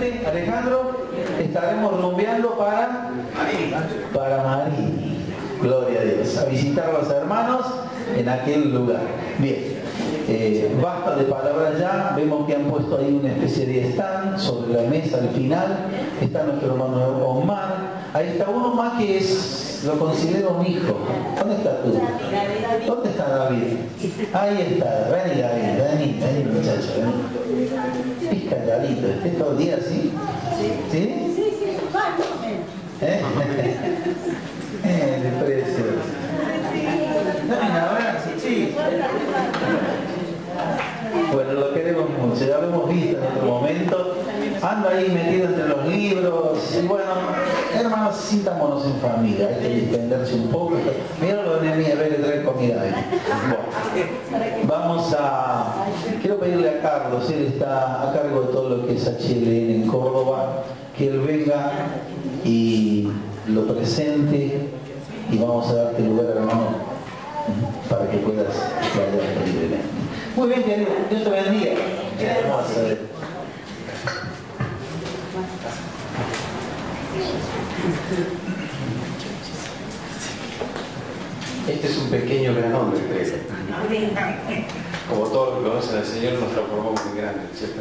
siguiente, Alejandro, estaremos rumbeando para Marín. Gloria a Dios. A visitar a los hermanos en aquel lugar. Bien. Basta de palabras ya. Vemos que han puesto ahí una especie de stand sobre la mesa al final. Está nuestro hermano Omar. Ahí está uno más que lo considero un hijo. ¿Dónde está tú? ¿Dónde está David? Ahí está. Vení David, vení muchacho, vení. Es calladito, ¿esté todo el día así? ¿Sí? De precio. Dame un abrazo, sí. Bueno, lo queremos mucho, ya lo hemos visto en otro momento. Anda ahí metido entre los libros. Y bueno, hermanos, sintámonos en familia. Hay que distenderse un poco. Mira lo de mí, a ver, trae comida ahí. Bueno, quiero pedirle a Carlos, él está a cargo de todo lo que es HLN en Córdoba, que él venga y lo presente, y vamos a darte lugar, hermano, para que puedas vayar libremente. Muy bien, querido, Dios te bendiga. Este es un pequeño gran hombre, creo. Como todos los que conocen al Señor, nos transformó muy grande, ¿cierto?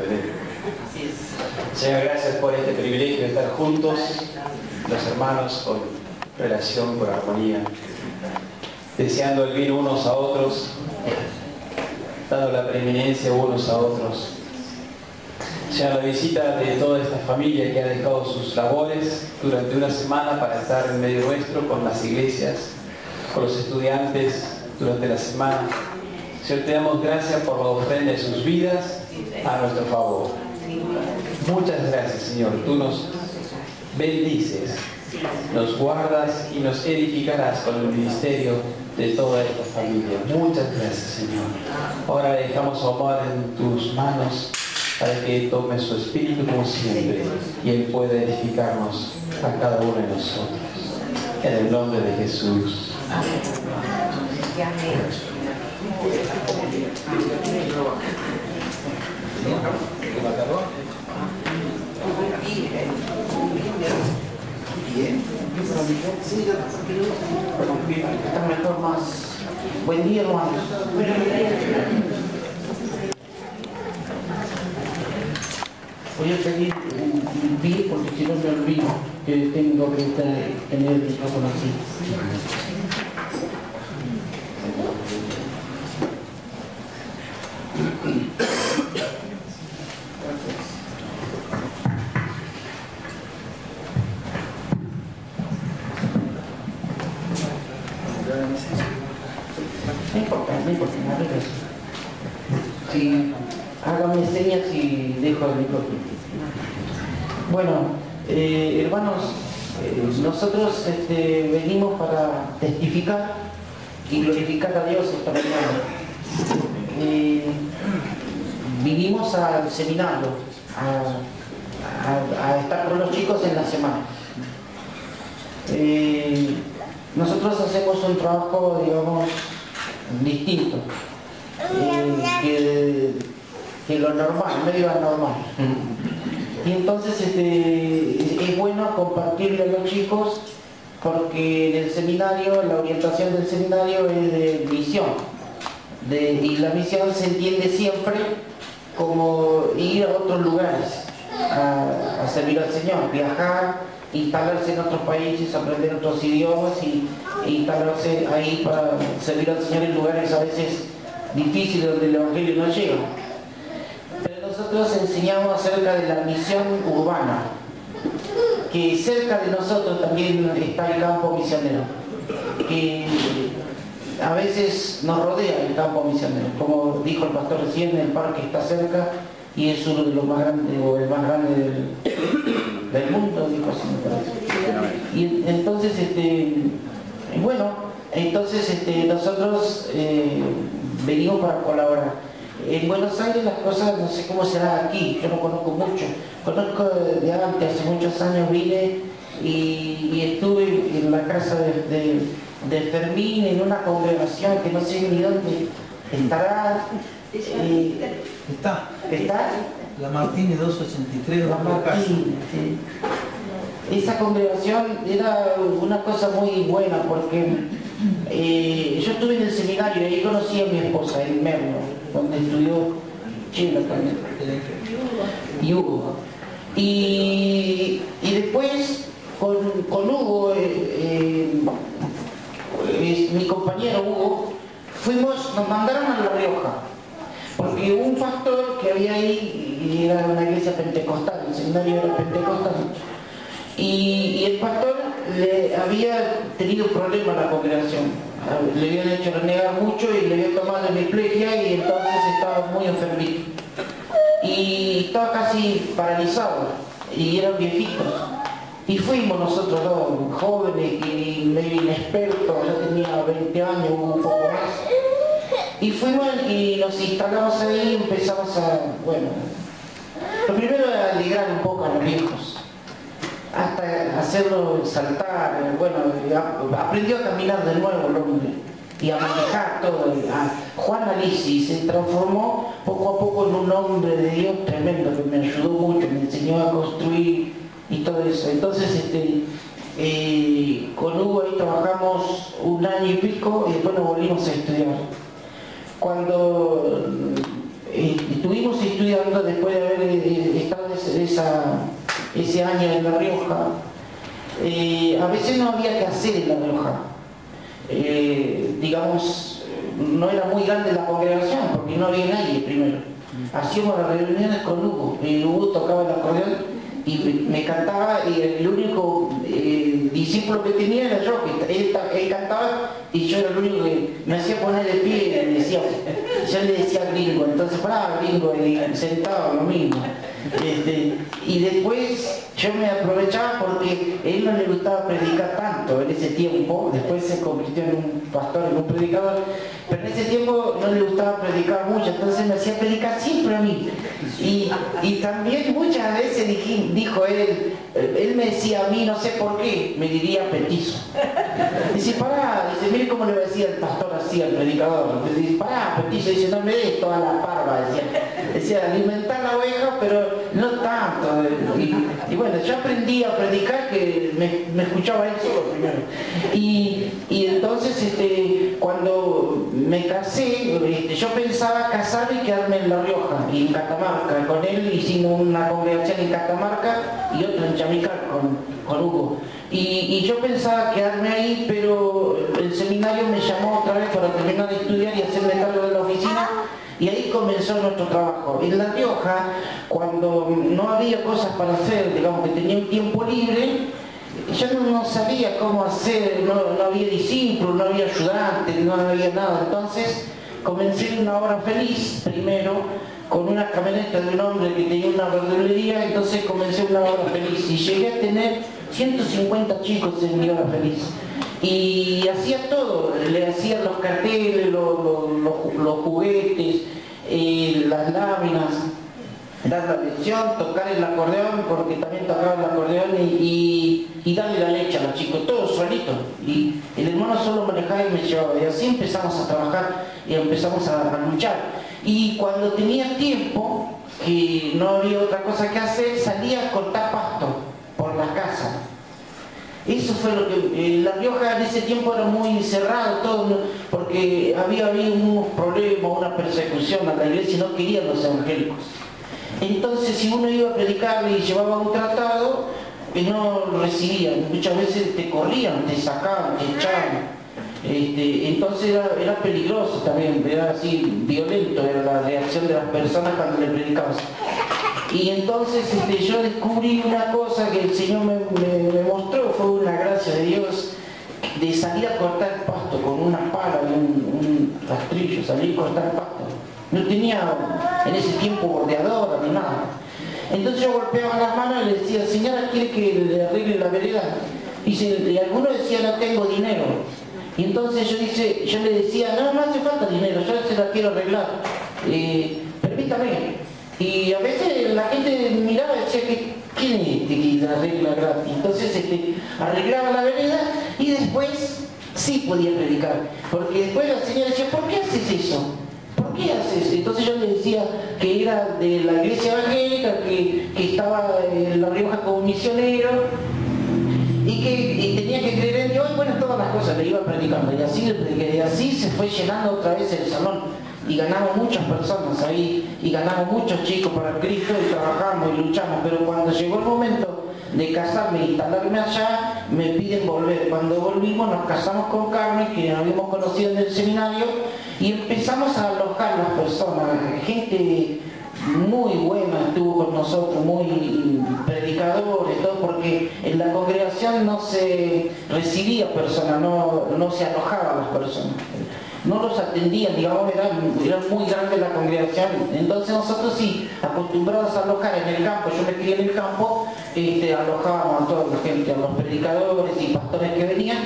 Señor, gracias por este privilegio de estar juntos, los hermanos, con relación, con armonía, deseando el bien unos a otros, dando la preeminencia unos a otros. Señor, la visita de toda esta familia que ha dejado sus labores durante una semana para estar en medio nuestro, con las iglesias, con los estudiantes durante la semana. Señor, te damos gracias por la ofrenda de sus vidas a nuestro favor. Muchas gracias, Señor. Tú nos bendices, nos guardas y nos edificarás con el ministerio de toda esta familia. Muchas gracias, Señor. Ahora dejamos a Omar en tus manos para que tome su espíritu como siempre y Él pueda edificarnos a cada uno de nosotros. En el nombre de Jesús. Amén. Bien. Está mejor más. Buen día, hermanos. Voy a pedir un pie porque si no me olvido que tengo que tener el micrófono así. No importa, me arreglo. Sí, hágame señas y dejo el micrófono. Bueno, hermanos, nosotros venimos para testificar y glorificar a Dios esta mañana. Vinimos al seminario a estar con los chicos en la semana. Nosotros hacemos un trabajo, digamos, distinto que lo normal, medio anormal. Y entonces es bueno compartirle a los chicos porque en el seminario, la orientación del seminario es de misión. Y la misión se entiende siempre como ir a otros lugares a servir al Señor, viajar, instalarse en otros países, aprender otros idiomas y instalarse ahí para servir al Señor en lugares a veces difíciles donde el Evangelio no llega. Pero nosotros enseñamos acerca de la misión urbana, que cerca de nosotros también está el campo misionero, que a veces nos rodea el campo misionero. Como dijo el pastor recién, el parque está cerca y es uno de los más grandes, o el más grande del mundo, dijo así me parece. Y entonces, nosotros venimos para colaborar. En Buenos Aires las cosas no sé cómo será aquí, yo no conozco mucho. Conozco de antes, hace muchos años vine y estuve en la casa de Fermín en una congregación que no sé ni dónde estará, Está. ¿Está? La Martínez 283, La Martínez, sí. Esa congregación era una cosa muy buena porque yo estuve en el seminario y ahí conocí a mi esposa en Merlo, donde estudió Chela también. Y Hugo. Y después con Hugo, mi compañero Hugo, nos mandaron a La Rioja. Porque un pastor que había ahí, era una iglesia pentecostal, el seminario era pentecostal, y el pastor le había tenido problemas a la congregación. Le habían hecho renegar mucho y le habían tomado hemiplegia y entonces estaba muy enfermito. Y estaba casi paralizado, y eran viejitos. Y fuimos nosotros dos, jóvenes y medio inexpertos, yo tenía 20 años, un poco más. Y fuimos y nos instalamos ahí y empezamos a, bueno, lo primero era alegrar un poco a los viejos, hasta hacerlo saltar, bueno, aprendió a caminar de nuevo el hombre y a manejar todo. Juan Alisi se transformó poco a poco en un hombre de Dios tremendo que me ayudó mucho, me enseñó a construir y todo eso. Entonces, con Hugo ahí trabajamos un año y pico y después nos volvimos a estudiar. Cuando estuvimos estudiando, después de haber estado ese año en La Rioja, a veces no había que hacer en La Rioja. Digamos, no era muy grande la congregación porque no había nadie primero. Hacíamos las reuniones con Hugo. Hugo tocaba el acordeón y me cantaba, y el único discípulo que tenía era yo, que él cantaba y yo era el único que me hacía poner de pie y yo le decía gringo, entonces paraba gringo y sentaba lo mismo. Y después yo me aprovechaba porque a él no le gustaba predicar tanto en ese tiempo, después se convirtió en un pastor, en un predicador, pero en ese tiempo no le gustaba predicar mucho, entonces me hacía predicar siempre a mí. Y también muchas veces dijo él me decía a mí, no sé por qué, me diría petizo. Dice, pará, dice, mire cómo le decía el pastor así al predicador. Dice, pará, petizo, dice, no me des toda la parva, decía, alimentar la oveja, pero no tanto. Y bueno, yo aprendí a predicar que me escuchaba él solo primero. Y entonces, cuando me casé, yo pensaba casarme y quedarme en La Rioja y en Catamarca. Con él hicimos una congregación en Catamarca y otra en Chamical con Hugo. Y yo pensaba quedarme ahí, pero el seminario me llamó otra vez para terminar de estudiar y hacerme cargo de la oficina. Y ahí comenzó nuestro trabajo. En La Rioja, cuando no había cosas para hacer, digamos que tenía un tiempo libre, yo no sabía cómo hacer, no había discípulos, no había ayudantes, no había nada. Entonces comencé una obra feliz primero, con una camioneta de un hombre que tenía una verdulería, entonces comencé una obra feliz y llegué a tener 150 chicos en mi obra feliz. Y hacía todo, le hacía los carteles, los juguetes, las láminas, dar la lección, tocar el acordeón, porque también tocaba el acordeón, y darle la leche a los chicos, todos solitos. Y el hermano solo manejaba y me llevaba, y así empezamos a trabajar y empezamos a luchar. Y cuando tenía tiempo, que no había otra cosa que hacer, salía a cortar pasto por las casas. Eso fue lo que... La Rioja en ese tiempo era muy cerrado todo, porque había habido unos problemas, una persecución a la iglesia y no querían los evangélicos. Entonces, si uno iba a predicarle y llevaba un tratado, no lo recibían. Muchas veces te corrían, te sacaban, te echaban. Entonces era peligroso también, era así, violento, era la reacción de las personas cuando le predicabas. Y entonces yo descubrí una cosa que el Señor me mostró, fue una gracia de Dios, de salir a cortar el pasto con una pala y un rastrillo, salir a cortar el pasto. No tenía en ese tiempo bordeadora ni nada. Entonces yo golpeaba las manos y le decía, señora, ¿quiere que le arregle la vereda? Y alguno decía, no tengo dinero. Y entonces yo le decía, no hace falta dinero, yo se la quiero arreglar. Permítame. Y a veces la gente miraba y decía, ¿quién es este que la arregla gratis? Entonces arreglaba la vereda y después sí podía predicar. Porque después la señora decía, ¿por qué haces eso? ¿Por qué haces? Entonces yo le decía que era de la iglesia evangélica, que estaba en La Rioja como misionero y que tenía que creer en Dios, y bueno, todas las cosas le iba predicando, y así se fue llenando otra vez el salón, y ganamos muchas personas ahí, y ganamos muchos chicos para Cristo, y trabajamos y luchamos, pero cuando llegó el momento de casarme e instalarme allá, me piden volver. Cuando volvimos nos casamos con Carmen, que nos habíamos conocido en el seminario, y empezamos a alojar las personas, gente muy buena estuvo con nosotros, muy predicadores, todo, porque en la congregación no se recibía personas, no se alojaban las personas, no los atendían, digamos, era muy grande la congregación. Entonces nosotros sí, acostumbrados a alojar en el campo, yo me crié en el campo, alojábamos a toda la gente, a los predicadores y pastores que venían,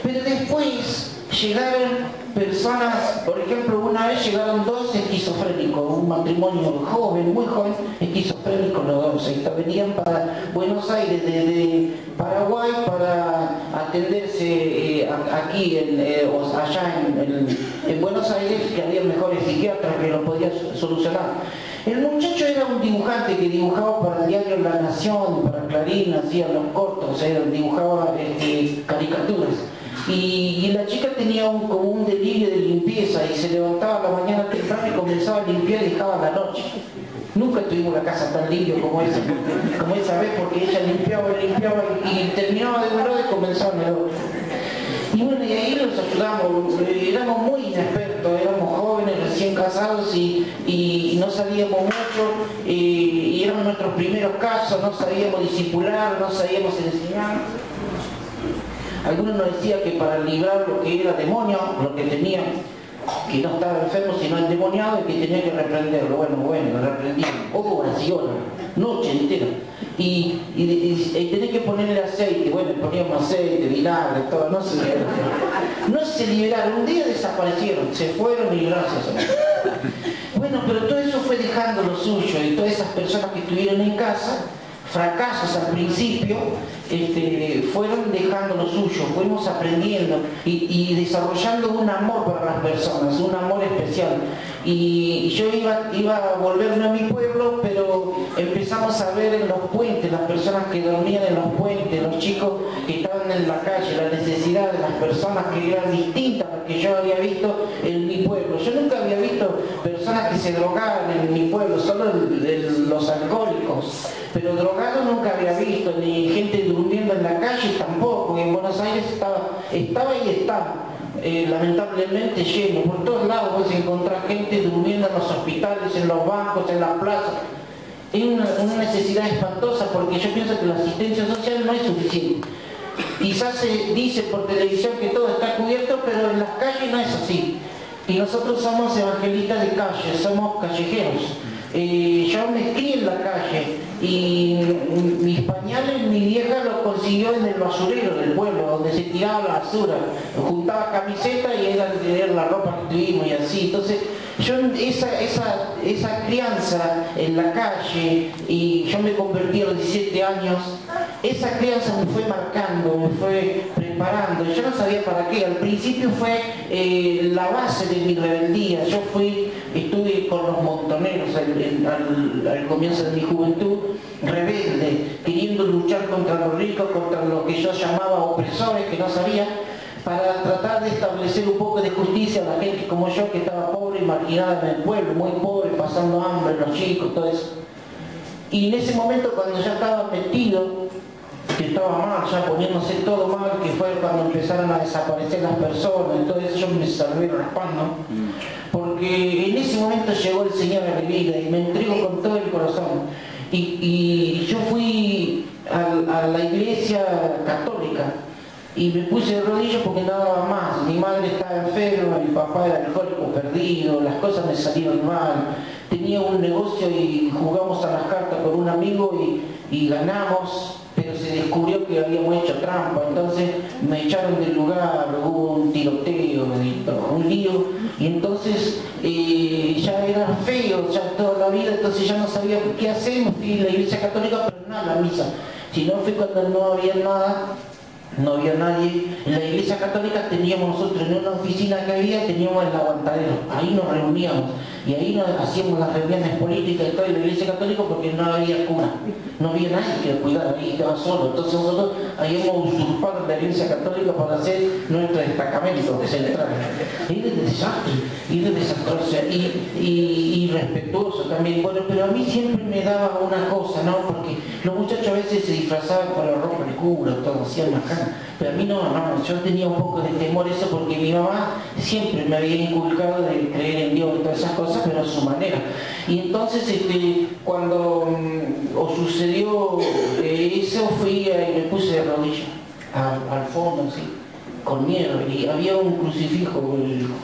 pero después llegaron personas, por ejemplo, una vez llegaron 2 esquizofrénicos, un matrimonio joven, muy joven, esquizofrénicos los dos, venían para Buenos Aires de Paraguay para atenderse aquí, allá en Buenos Aires, que había mejores psiquiatras que lo podían solucionar. El muchacho era un dibujante que dibujaba para el diario La Nación, para Clarín, hacía los cortos, dibujaba caricaturas. Y la chica tenía como un delirio de limpieza y se levantaba a la mañana temprano y comenzaba a limpiar y dejaba la noche. Nunca tuvimos la casa tan limpia como esa vez, porque ella limpiaba y terminaba de verdad y comenzaba de nuevo. Y bueno, y ahí los ayudamos, éramos muy inexpertos, éramos jóvenes, recién casados y no sabíamos mucho, y eran nuestros primeros casos, no sabíamos discipular, no sabíamos enseñar. Algunos nos decían que para librar lo que era demonio, lo que tenía, que no estaba enfermo sino endemoniado, y que tenía que reprenderlo. Bueno, lo reprendían, horas y horas, noche entera. Y tenía que ponerle aceite, bueno, poníamos aceite, vinagre, todo, no se liberaron, un día desaparecieron, se fueron y gracias a Dios. Bueno, pero todo eso fue dejando lo suyo, y todas esas personas que estuvieron en casa, fracasos al principio, fueron dejando lo suyo, fuimos aprendiendo y desarrollando un amor para las personas, un amor especial. Y yo iba a volverme a mi pueblo, pero empezamos a ver en los puentes, las personas que dormían en los puentes, los chicos que estaban en la calle, la necesidad de las personas que eran distintas a las que yo había visto en mi pueblo. Yo nunca había visto personas que se drogaban en mi pueblo, solo los alcohólicos, pero drogados nunca había visto, ni gente durmiendo en la calle tampoco. En Buenos Aires estaba y está lamentablemente lleno, por todos lados vos encontrás gente durmiendo en los hospitales, en los bancos, en las plazas. Es una necesidad espantosa, porque yo pienso que la asistencia social no es suficiente. Quizás se dice por televisión que todo está cubierto, pero en las calles no es así. Y nosotros somos evangelistas de calle, somos callejeros. Yo me crié en la calle y mis pañales mi vieja los consiguió en el basurero del pueblo, donde se tiraba la basura. Juntaba camiseta y era la ropa que tuvimos y así. Entonces yo esa crianza en la calle, y yo me convertí a los 17 años, esa crianza me fue marcando, me fue preparando. Yo no sabía para qué. Al principio fue la base de mi rebeldía. Yo estuve con los montoneros al comienzo de mi juventud, rebelde, queriendo luchar contra los ricos, contra lo que yo llamaba opresores, que no sabía, para tratar de establecer un poco de justicia a la gente como yo, que estaba pobre y marginada en el pueblo, muy pobre, pasando hambre, los chicos, todo eso. Y en ese momento, cuando ya estaba metido, que estaba mal, ya poniéndose todo mal, que fue cuando empezaron a desaparecer las personas, entonces yo me salvé raspando, porque en ese momento llegó el Señor a mi vida y me entrego con todo el corazón. Y yo fui a la iglesia católica y me puse de rodillas porque no daba más. Mi madre estaba enferma, mi papá era alcohólico perdido, las cosas me salieron mal. Tenía un negocio y jugamos a las cartas con un amigo y ganamos, pero se descubrió que habíamos hecho trampa, entonces me echaron del lugar, hubo un tiroteo, un lío, y entonces ya era feo, ya toda la vida, entonces ya no sabía qué hacer. Fui a la iglesia católica, pero no a la misa, sino fui cuando no había nada. No había nadie. En la iglesia católica teníamos nosotros, en una oficina que había, teníamos el aguantadero, ahí nos reuníamos. y ahí hacíamos las reuniones políticas y todo en la iglesia católica porque no había cura, no había nadie que cuidara, ahí estaba solo. Entonces nosotros habíamos usurpado la iglesia católica para hacer nuestro destacamento central. Y de desastre, y de desastroso, y respetuoso también. Bueno, pero a mí siempre me daba una cosa, ¿no? Porque los muchachos a veces se disfrazaban con la ropa de cura, todo, hacían macana. Pero a mí no, yo tenía un poco de temor eso porque mi mamá siempre me había inculcado de creer en Dios y todas esas cosas, pero a su manera. Y entonces cuando os sucedió eso, fui y me puse de rodillas al fondo, así, con miedo. Y había un crucifijo,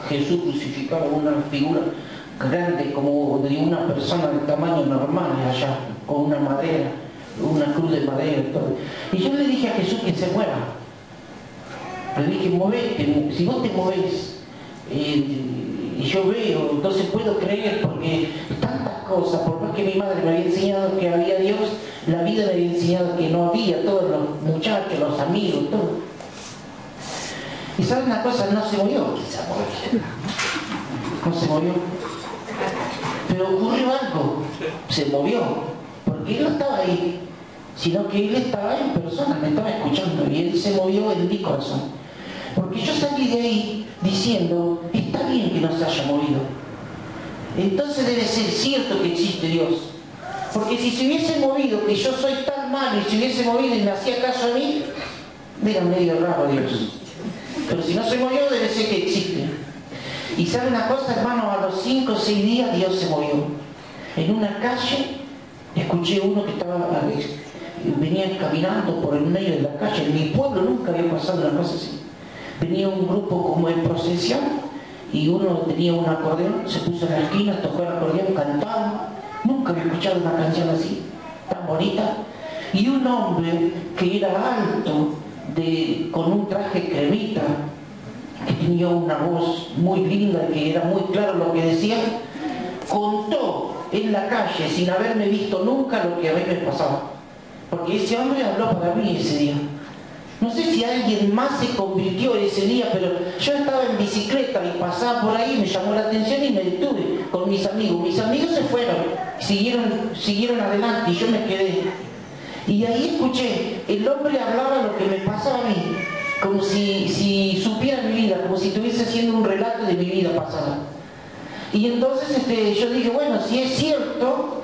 Jesús crucificado, una figura grande como de una persona de tamaño normal allá, con una madera, una cruz de madera y todo. Y yo le dije a Jesús que se mueva. Le dije, movete, si vos te movés, y yo veo, entonces puedo creer, porque tantas cosas, por más que mi madre me había enseñado que había Dios, la vida me había enseñado que no había, todos los muchachos, los amigos, todo. Y ¿sabes una cosa? No se movió, no se movió. Pero ocurrió algo, se movió, porque él no estaba ahí, sino que él estaba en persona, me estaba escuchando, y él se movió en mi corazón. Porque yo salí de ahí diciendo, está bien que no se haya movido. Entonces debe ser cierto que existe Dios. Porque si se hubiese movido, que yo soy tan malo, y se hubiese movido y me hacía caso a mí, era medio raro Dios. Pero si no se movió, debe ser que existe. Y ¿sabe una cosa, hermano? A los 5 o 6 días Dios se movió. En una calle, escuché uno que venía caminando por el medio de la calle. En mi pueblo nunca había pasado una cosa así. Venía un grupo como en procesión y uno tenía un acordeón, se puso en la esquina, tocó el acordeón, cantaba. Nunca había escuchado una canción así, tan bonita. Y un hombre que era alto, con un traje cremita, que tenía una voz muy linda, que era muy claro lo que decía, contó en la calle, sin haberme visto nunca, lo que a mí me pasaba. Porque ese hombre habló para mí ese día. No sé si alguien más se convirtió ese día, pero yo estaba en bicicleta y pasaba por ahí, me llamó la atención y me detuve con mis amigos. Mis amigos se fueron, siguieron adelante y yo me quedé. Y ahí escuché, el hombre hablaba lo que me pasaba a mí, como si supiera mi vida, como si estuviese haciendo un relato de mi vida pasada. Y entonces yo dije, bueno, si es cierto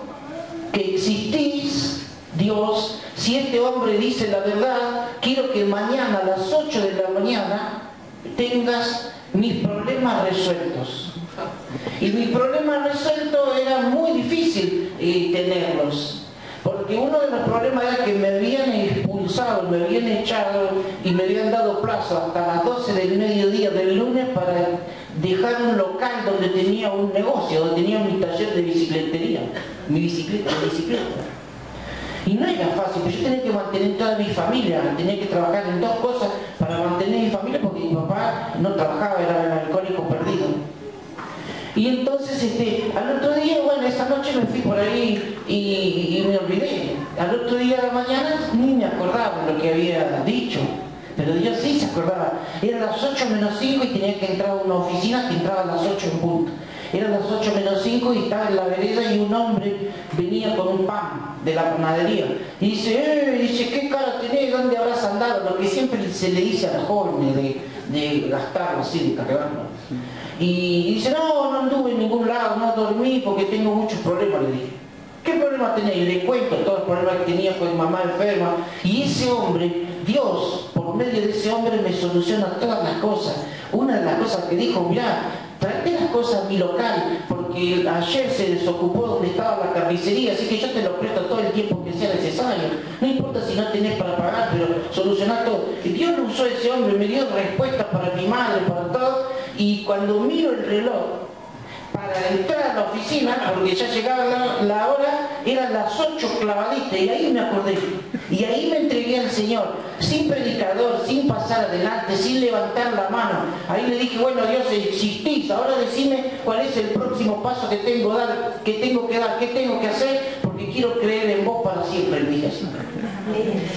que existís, Dios, si este hombre dice la verdad, quiero que mañana a las 8 de la mañana tengas mis problemas resueltos. Y mis problemas resueltos era muy difícil tenerlos, porque uno de los problemas era que me habían expulsado, me habían echado y me habían dado plazo hasta las 12 del mediodía del lunes para dejar un local donde tenía un negocio, donde tenía mi taller de bicicletería, mi bicicleta. Y no era fácil, porque yo tenía que mantener toda mi familia, tenía que trabajar en 2 cosas para mantener mi familia, porque mi papá no trabajaba, era el alcohólico perdido. Y entonces, al otro día, bueno, esa noche me fui por ahí y me olvidé. Al otro día de la mañana ni me acordaba de lo que había dicho, pero Dios sí se acordaba. Eran las 8 menos 5 y tenía que entrar a una oficina que entraba a las 8 en punto. Eran las 8 menos 5 y estaba en la vereda y un hombre venía con un pan de la panadería. Y dice, ¿qué cara tenés? ¿Dónde habrás andado? Lo que siempre se le dice a los jóvenes de gastarlo así, de cargarlo. Y dice, no anduve en ningún lado, no dormí porque tengo muchos problemas, le dije. ¿Qué problema tenés? Y le cuento todos los problemas que tenía con mi mamá enferma. Y ese hombre, Dios, por medio de ese hombre me soluciona todas las cosas. Una de las cosas que dijo, mirá, traete las cosas a mi local, porque ayer se desocupó donde estaba la carnicería, así que yo te lo presto todo el tiempo que sea necesario. No importa si no tenés para pagar, pero solucionar todo. Y Dios lo usó ese hombre, me dio respuestas para mi madre, para todo, y cuando miro el reloj para entrar a la oficina, porque ya llegaba la hora, eran las 8 clavaditas, y ahí me acordé. Y ahí me entregué al Señor, sin predicador, sin pasar adelante, sin levantar la mano. Ahí le dije, bueno, Dios, existís, ahora decime cuál es el próximo paso que tengo que dar, qué tengo que hacer, porque quiero creer en vos para siempre, le dije así.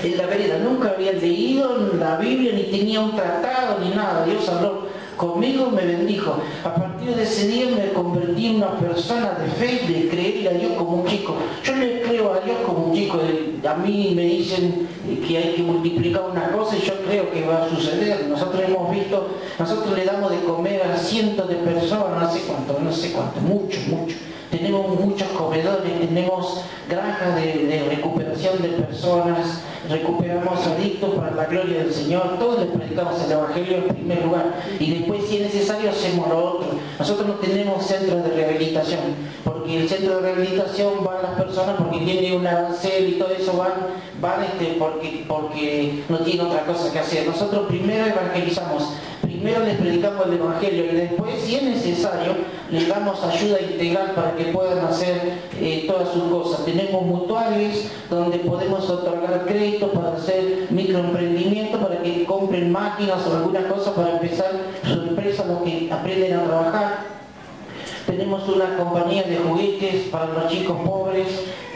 En la vereda, nunca había leído la Biblia, ni tenía un tratado, ni nada. Dios habló conmigo me bendijo. A partir de ese día me convertí en una persona de fe, de creerle a Dios como un chico. Yo le creo a Dios como un chico. A mí me dicen que hay que multiplicar una cosa y yo creo que va a suceder. Nosotros hemos visto, nosotros le damos de comer a cientos de personas, no sé cuánto, mucho. Tenemos muchos comedores, tenemos granjas de recuperación de personas, recuperamos adictos para la gloria del Señor, todos les predicamos el Evangelio en primer lugar y después si es necesario hacemos lo otro. Nosotros no tenemos centros de rehabilitación, porque el centro de rehabilitación van las personas porque tienen un arancel y todo eso van porque no tienen otra cosa que hacer. Nosotros primero evangelizamos, primero les predicamos el Evangelio y después, si es necesario, les damos ayuda integral para que puedan hacer todas sus cosas. Tenemos mutuales donde podemos otorgar crédito para hacer microemprendimiento, para que compren máquinas o alguna cosa para empezar su empresa, los que aprenden a trabajar. Tenemos una compañía de juguetes para los chicos pobres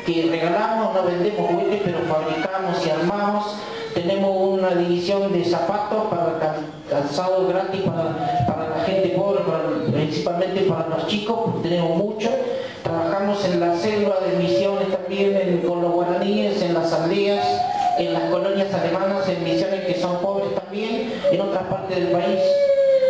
que regalamos, no vendemos juguetes, pero fabricamos y armamos. Tenemos una división de zapatos para calzado gratis para la gente pobre, principalmente para los chicos, porque tenemos mucho. Trabajamos en la selva de misiones también, con los guaraníes, en las aldeas, en las colonias alemanas, en misiones que son pobres también, en otras partes del país.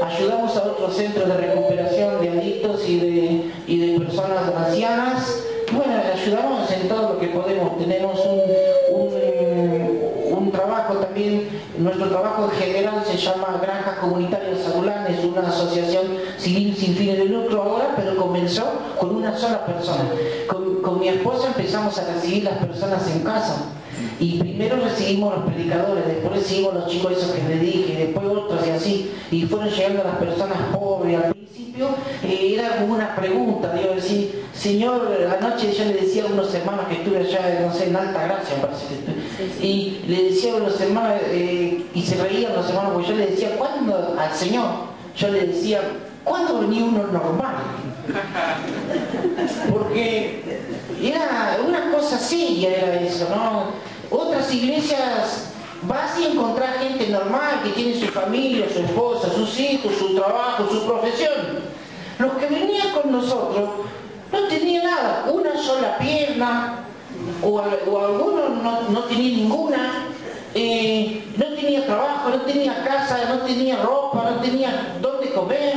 Ayudamos a otros centros de recuperación de adictos y de personas ancianas. Bueno, ayudamos en todo lo que podemos. Tenemos un trabajo también, nuestro trabajo en general se llama Granjas Comunitarias Sagulán, es una asociación civil sin fines de lucro ahora, pero comenzó con una sola persona. Con mi esposa empezamos a recibir las personas en casa. Y primero recibimos los predicadores, después recibimos los chicos esos que les dije, después otros y así. Y fueron llegando las personas pobres. Al principio era como una pregunta, digo, decir, Señor, anoche yo le decía a unos hermanos que estuve allá, no sé, en Alta Gracia, me parece que estuve, y le decía a los hermanos, y se reían los hermanos, porque yo le decía, ¿cuándo al Señor? Yo le decía, ¿cuándo venía uno normal? Porque era una cosa seria, era eso, ¿no? Otras iglesias vas y encontrás gente normal que tiene su familia, su esposa, sus hijos, su trabajo, su profesión. Los que venían con nosotros no tenían nada, una sola pierna, o algunos no tenían ninguna, no tenía trabajo, no tenía casa, no tenía ropa, no tenía dónde comer,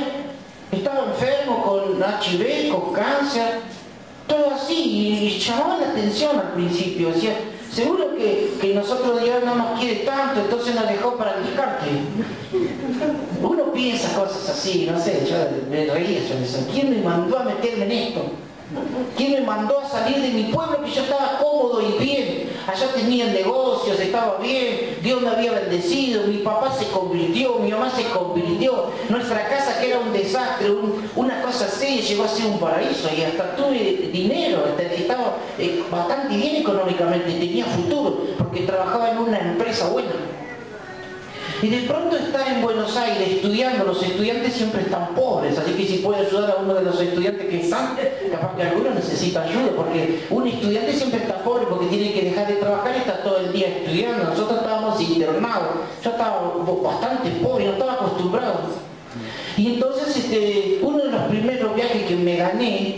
estaba enfermo con HIV, con cáncer, todo así, y llamaba la atención al principio, decía, seguro que nosotros Dios no nos quiere tanto, entonces nos dejó para descarte. Uno piensa cosas así, no sé, yo me reía, yo decía, ¿quién me mandó a meterme en esto? ¿Quién me mandó a salir de mi pueblo que yo estaba cómodo y bien? Allá tenía negocios, estaba bien, Dios me había bendecido, mi papá se convirtió, mi mamá se convirtió, nuestra casa que era un desastre, una cosa así, llegó a ser un paraíso y hasta tuve dinero, estaba bastante bien económicamente, tenía futuro, porque trabajaba en una empresa buena. Y de pronto estar en Buenos Aires estudiando, los estudiantes siempre están pobres, así que si puede ayudar a uno de los estudiantes que están, capaz que alguno necesita ayuda, porque un estudiante siempre está pobre porque tiene que dejar de trabajar y está todo el día estudiando. Nosotros estábamos internados, yo estaba bastante pobre, no estaba acostumbrado. Y entonces uno de los primeros viajes que me gané,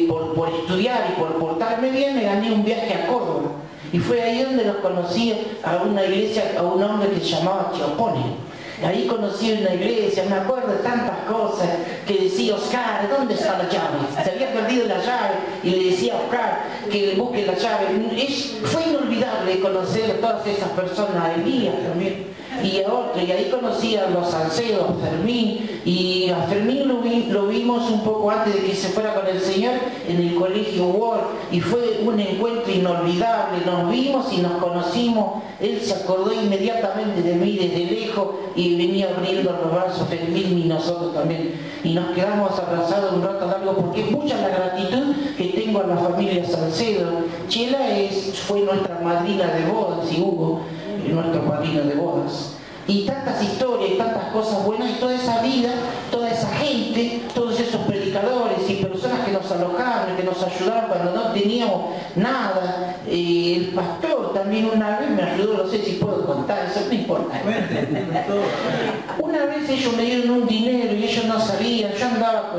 por estudiar y por portarme bien, me gané un viaje a Córdoba. Y fue ahí donde los conocí a una iglesia, a un hombre que se llamaba Chiopone. Ahí conocí una iglesia, me acuerdo de tantas cosas, que decía, Oscar, ¿dónde está la llave? Se había perdido la llave y le decía a Oscar que busque la llave. Fue inolvidable conocer a todas esas personas, a Elías también. Y ahí conocí a los Salcedo, a Fermín, y a Fermín lo vimos un poco antes de que se fuera con el Señor en el colegio Ward, y fue un encuentro inolvidable, nos vimos y nos conocimos, él se acordó inmediatamente de mí desde lejos y venía abriendo los brazos Fermín y nosotros también, y nos quedamos abrazados un rato largo porque es mucha la gratitud que tengo a la familia Salcedo. Chela fue nuestra madrina de bodas y Hugo nuestro padrino de bodas, y tantas historias y tantas cosas buenas, y toda esa vida, toda esa gente, todos esos predicadores y personas que nos alojaron, que nos ayudaron cuando no teníamos nada. El pastor también una vez me ayudó, no sé si puedo contar, eso no importa. Una vez ellos me dieron un dinero y ellos no sabían, yo andaba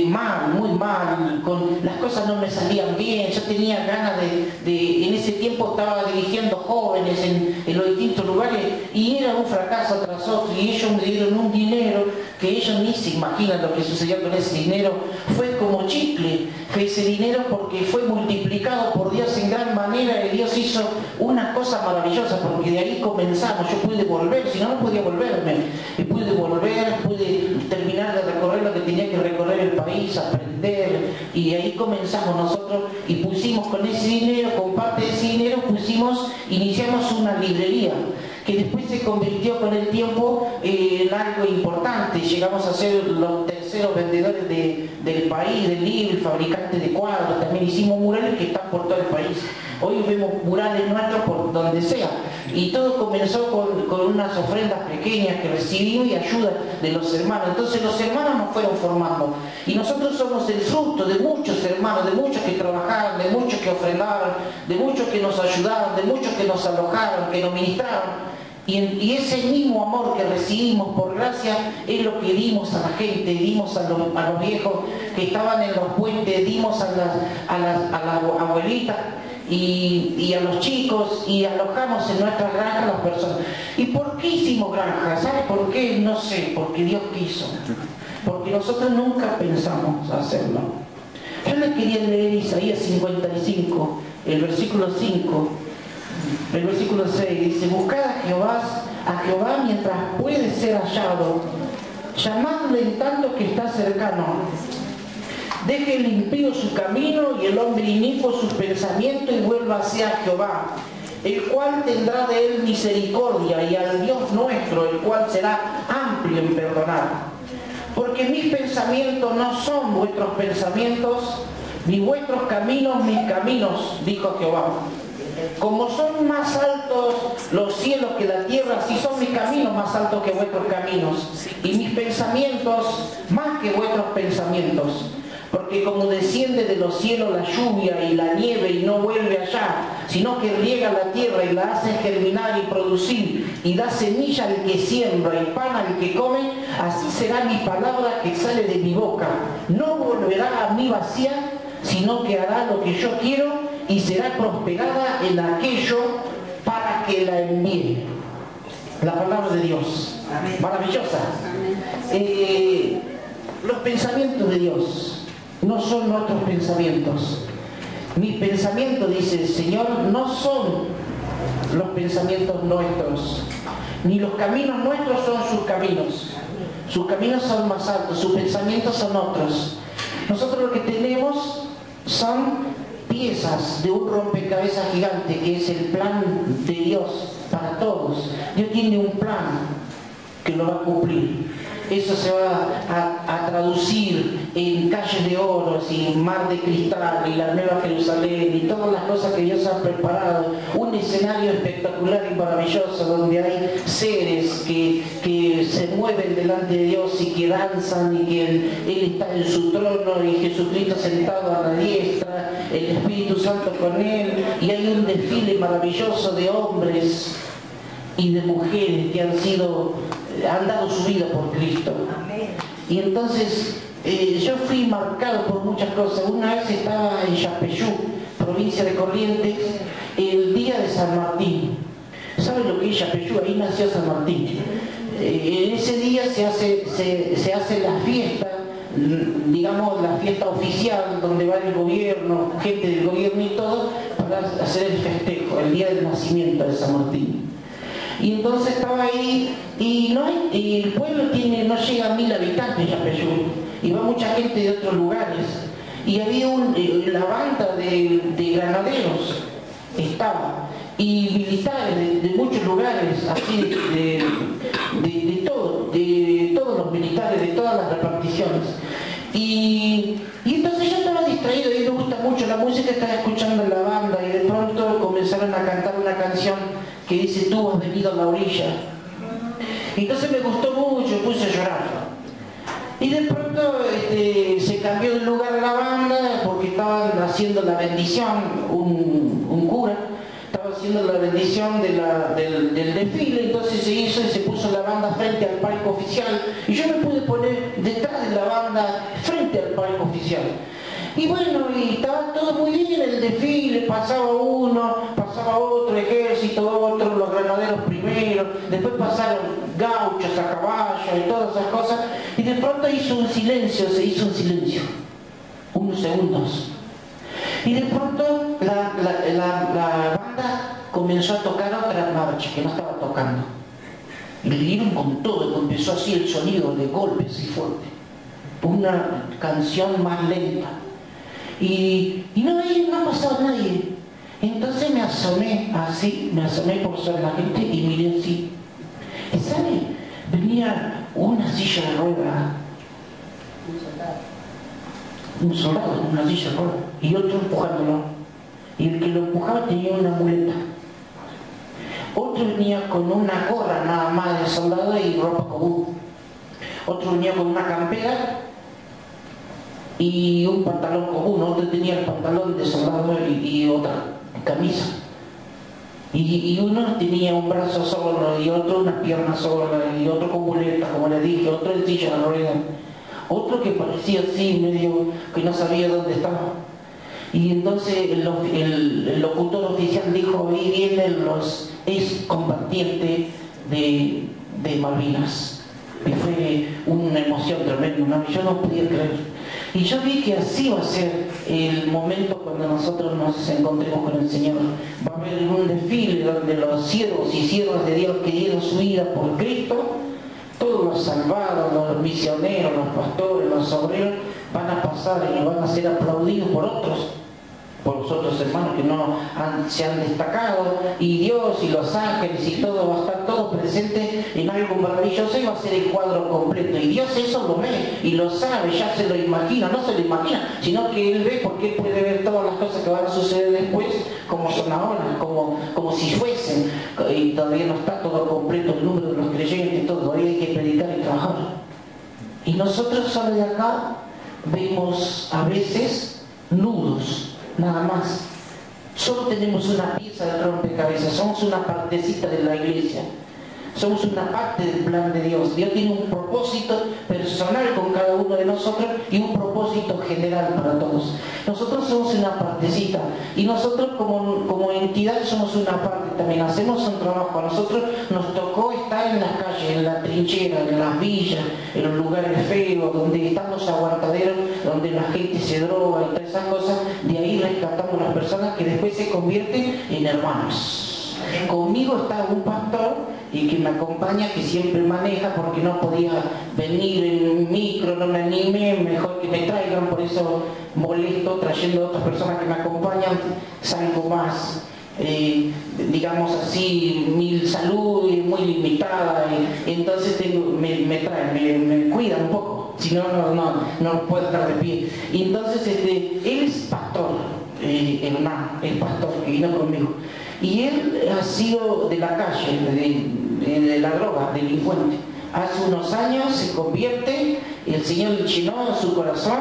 mal, muy mal, las cosas no me salían bien, yo tenía ganas en ese tiempo estaba dirigiendo jóvenes en los distintos lugares y era un fracaso tras otro, y ellos me dieron un dinero que ellos ni se imaginan lo que sucedió con ese dinero. Fue como chicle, fue ese dinero, porque fue multiplicado por Dios en gran manera, y Dios hizo una cosa maravillosa, porque de ahí comenzamos. Yo pude volver, si no, no podía volverme, y pude volver, pude terminar de recorrer lo que tenía que recorrer el país, aprender, y ahí comenzamos nosotros, y pusimos con ese dinero, con parte de ese dinero iniciamos una librería que después se convirtió con el tiempo en algo importante. Llegamos a ser los terceros vendedores del país, del libro, fabricantes de cuadros. También hicimos murales que están por todo el país. Hoy vemos murales nuestros por donde sea. Y todo comenzó con unas ofrendas pequeñas que recibimos y ayuda de los hermanos. Entonces los hermanos nos fueron formando. Y nosotros somos el fruto de muchos hermanos, de muchos que trabajaron, de muchos que ofrendaron, de muchos que nos ayudaron, de muchos que nos alojaron, que nos ministraron. Y ese mismo amor que recibimos por gracia es lo que dimos a la gente, dimos a los viejos que estaban en los puentes, dimos a las abuelitas y a los chicos, y alojamos en nuestras granjas a las personas. ¿Y por qué hicimos granjas? ¿Sabe por qué? No sé, porque Dios quiso. Porque nosotros nunca pensamos hacerlo. Yo les quería leer Isaías 55, el versículo 5. El versículo 6 dice: buscad a Jehová mientras puede ser hallado, llamadle en tanto que está cercano. Deje el impío su camino y el hombre inicuo sus pensamientos, y vuelva hacia Jehová, el cual tendrá de él misericordia, y al Dios nuestro, el cual será amplio en perdonar. Porque mis pensamientos no son vuestros pensamientos, ni vuestros caminos mis caminos, dijo Jehová. Como son más altos los cielos que la tierra, así son mis caminos más altos que vuestros caminos, y mis pensamientos más que vuestros pensamientos. Porque como desciende de los cielos la lluvia y la nieve y no vuelve allá, sino que riega la tierra y la hace germinar y producir, y da semilla al que siembra y pan al que come, así será mi palabra que sale de mi boca. No volverá a mí vacía, sino que hará lo que yo quiero, y será prosperada en aquello para que la envíe. La palabra de Dios. Amén. Maravillosa. Los pensamientos de Dios no son nuestros pensamientos. Mis pensamientos, dice el Señor, no son los pensamientos nuestros, ni los caminos nuestros son sus caminos. Sus caminos son más altos, sus pensamientos son otros. Nosotros lo que tenemos son piezas de un rompecabezas gigante, que es el plan de Dios para todos. Dios tiene un plan que lo va a cumplir. Eso se va a traducir en calles de oro, y mar de cristal, y la Nueva Jerusalén, y todas las cosas que Dios ha preparado. Un escenario espectacular y maravilloso, donde hay seres que se mueven delante de Dios y que danzan, y que Él está en su trono, y Jesucristo sentado a la diestra, el Espíritu Santo con Él, y hay un desfile maravilloso de hombres y de mujeres que han dado su vida por Cristo. Y entonces yo fui marcado por muchas cosas. Una vez estaba en Yapeyú, provincia de Corrientes, el día de San Martín. ¿Saben lo que es Yapeyú? Ahí nació San Martín. En ese día se hace la fiesta, digamos la fiesta oficial, donde va el gobierno, gente del gobierno y todo, para hacer el festejo, el día del nacimiento de San Martín. Y entonces estaba ahí, y el pueblo no llega a 1000 habitantes, Yapeyú, y va mucha gente de otros lugares. Y había la banda de granaderos, estaba, y militares de muchos lugares, así de todos los militares, de todas las reparticiones. Y entonces yo estaba distraído, y me gusta mucho la música, estaba escuchando la banda, y de pronto comenzaron a cantar una canción que dice: tú has venido a la orilla. Y entonces me gustó mucho, puse a llorar. Y de pronto se cambió de lugar la banda, haciendo la bendición, un cura, estaba haciendo la bendición del desfile, entonces se hizo y se puso la banda frente al palco oficial, y yo me pude poner detrás de la banda frente al palco oficial. Y bueno, y estaba todo muy bien el desfile, pasaba uno, pasaba otro ejército, otro, los granaderos primero, después pasaron gauchos a caballo y todas esas cosas, y de pronto se hizo un silencio, unos segundos. Y de pronto la banda comenzó a tocar otra marcha que no estaba tocando. Y le dieron con todo, empezó así el sonido de golpes y fuerte. Una canción más lenta. Y no pasaba nadie. Entonces me asomé por sobre la gente y miré así. ¿Y sabe? Venía una silla de ruedas. Un soldado en una silla de ruedas y otro empujándolo. Y el que lo empujaba tenía una muleta. Otro venía con una gorra nada más de soldado y ropa común. Otro venía con una campera y un pantalón común. Otro tenía el pantalón de soldado y otra camisa. Y uno tenía un brazo solo y otro una pierna sola y otro con muleta, como le dije, otro en silla de ruedas. Otro que parecía así, medio que no sabía dónde estaba. Y entonces el locutor oficial dijo, ahí vienen los excombatientes de Malvinas. Y fue una emoción tremenda, yo no podía creer. Y yo vi que así va a ser el momento cuando nosotros nos encontremos con el Señor. Va a haber un desfile donde los siervos y siervas de Dios que dieron su vida por Cristo, todos los salvados, los misioneros, los pastores, los obreros, van a pasar y van a ser aplaudidos por los otros hermanos que no se han destacado, y Dios y los ángeles y todo, va a estar todo presente en algo maravilloso y va a ser el cuadro completo. Y Dios eso lo ve y lo sabe, ya se lo imagina, no se lo imagina, sino que Él ve porque Él puede ver todas las cosas que van a suceder después, como son ahora, como si fuesen, y todavía no está todo completo el número de los creyentes, todavía hay que predicar y trabajar. Y nosotros solo de acá vemos a veces nudos, nada más. Solo tenemos una pieza de rompecabezas, somos una partecita de la iglesia, somos una parte del plan de Dios. Dios tiene un propósito personal con cada uno de nosotros y un propósito general para todos. Nosotros somos una partecita y nosotros como entidad somos una parte también, hacemos un trabajo. A nosotros nos tocó estar en las calles, en la trinchera, en las villas, en los lugares feos, donde están los aguantaderos, donde la gente se droga y todas esas cosas. De ahí rescatamos a las personas que después se convierten en hermanos. Conmigo está un pastor y que me acompaña, que siempre maneja, porque no podía venir en micro, no me animé, mejor que me traigan, por eso molesto trayendo a otras personas que me acompañan, salgo más, digamos así, mi salud es muy limitada, y entonces me traen, me cuidan un poco, si no, no puedo estar de pie. Y entonces él es pastor, Hernán, el pastor que vino conmigo. Y él ha sido de la calle, de la droga, delincuente. Hace unos años se convierte, el Señor le llenó su corazón,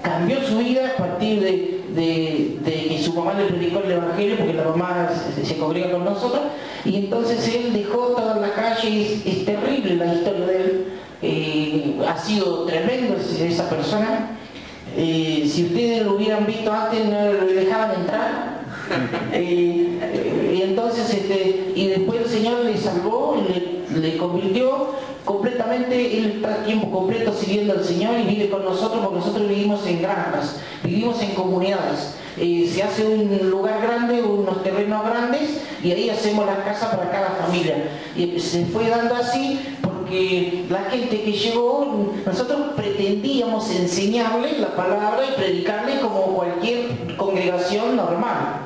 cambió su vida a partir de que su mamá le predicó el Evangelio, porque la mamá se congrega con nosotros, y entonces él dejó toda la calle. Es terrible la historia de él, ha sido tremendo esa persona. Si ustedes lo hubieran visto antes, no le dejaban entrar. Y entonces y después el Señor le salvó, le convirtió completamente. Él está tiempo completo sirviendo al Señor y vive con nosotros, porque nosotros vivimos en granjas, vivimos en comunidades. Se hace un lugar grande, unos terrenos grandes, y ahí hacemos la casa para cada familia. Y se fue dando así porque la gente que llegó, nosotros pretendíamos enseñarle la palabra y predicarle como cualquier congregación normal.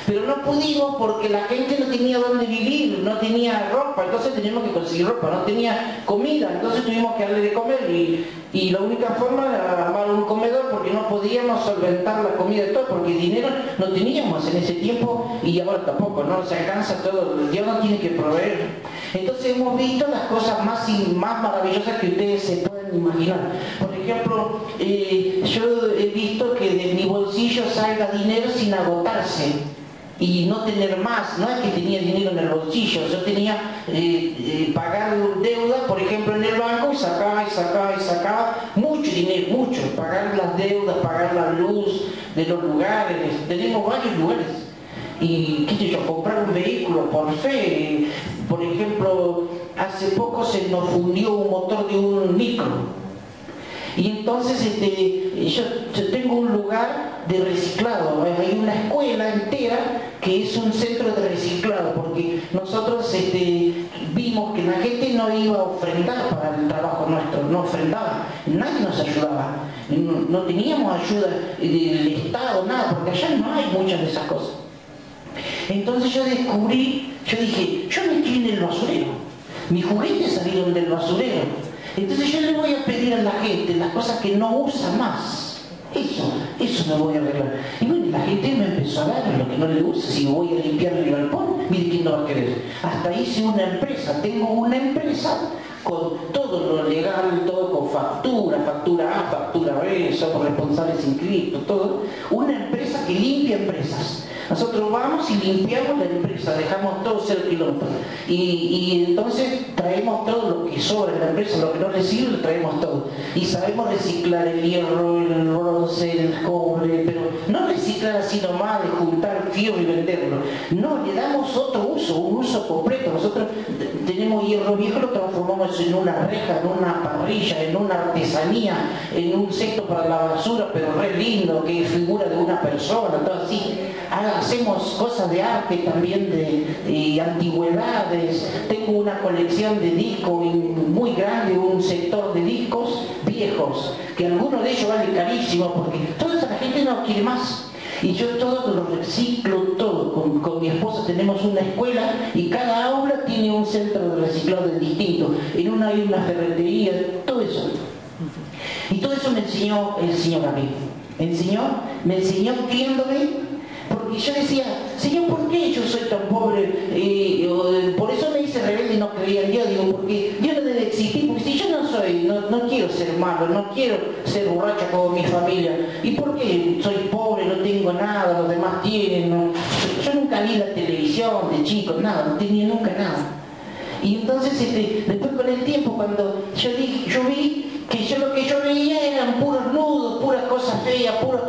Pero no pudimos porque la gente no tenía dónde vivir, no tenía ropa, entonces teníamos que conseguir ropa, no tenía comida, entonces tuvimos que darle de comer, y la única forma era armar un comedor, porque no podíamos solventar la comida de todo, porque dinero no teníamos en ese tiempo y ahora tampoco, no se alcanza todo, Dios no tiene que proveer. Entonces hemos visto las cosas más maravillosas que ustedes se pueden imaginar. Por ejemplo, yo he visto que de mi bolsillo sale salga dinero sin agotarse y no tener más. No es que tenía dinero en el bolsillo, yo tenía pagar deuda, por ejemplo, en el banco, y sacaba mucho dinero, mucho, pagar las deudas, pagar la luz de los lugares. Tenemos varios lugares. Y qué sé yo, comprar un vehículo por fe. Por ejemplo, hace poco se nos fundió un motor de un micro. Y entonces yo tengo un lugar de reciclado. Hay una escuela entera que es un centro de reciclado, porque nosotros vimos que la gente no iba a ofrendar para el trabajo nuestro, no ofrendaba, nadie nos ayudaba, no teníamos ayuda del Estado, nada, porque allá no hay muchas de esas cosas. Entonces yo dije, yo metí en el basurero, mis juguetes salieron del basurero. Entonces yo le voy a pedir a la gente las cosas que no usa más. Eso me voy a arreglar. Y bueno, la gente me empezó a dar lo que no le gusta. Si voy a limpiar el galpón, mire quién no va a querer. Hasta hice una empresa. Tengo una empresa con todo lo legal, todo con factura A, factura B, somos responsables inscritos, todo. Una empresa que limpia empresas. Nosotros vamos y limpiamos la empresa, dejamos todo 0 kilómetros. Y entonces traemos todo lo que sobra de la empresa, lo que no le sirve, lo traemos todo. Y sabemos reciclar el hierro, el bronce, el cobre, pero no reciclar así nomás de juntar fierro y venderlo. No, le damos otro uso, un uso completo. Nosotros tenemos hierro viejo, lo transformamos en una reja, en una parrilla, en una artesanía, en un cesto para la basura, pero re lindo, que figura de una persona, todo así. Hacemos cosas de arte también, de antigüedades. Tengo una colección de discos muy grande, un sector de discos viejos, que algunos de ellos valen carísimo, porque toda esa gente no quiere más. Y yo todo lo reciclo, todo. Con mi esposa tenemos una escuela y cada aula tiene un centro de reciclado distinto. En una hay una ferretería, todo eso. Y todo eso me enseñó el Señor a mí. Me enseñó criándome. Porque yo decía, Señor, ¿por qué yo soy tan pobre? Por eso me hice rebelde y no creía en Dios. Digo, porque Dios no debe existir, porque si yo no quiero ser malo, no quiero ser borracho como mi familia. ¿Y por qué soy pobre, no tengo nada, los demás tienen? No? Yo nunca vi la televisión de chico, nada, no tenía nunca nada. Y entonces después con el tiempo, cuando yo vi que lo que yo veía eran puros nudos, puras cosas feas, puras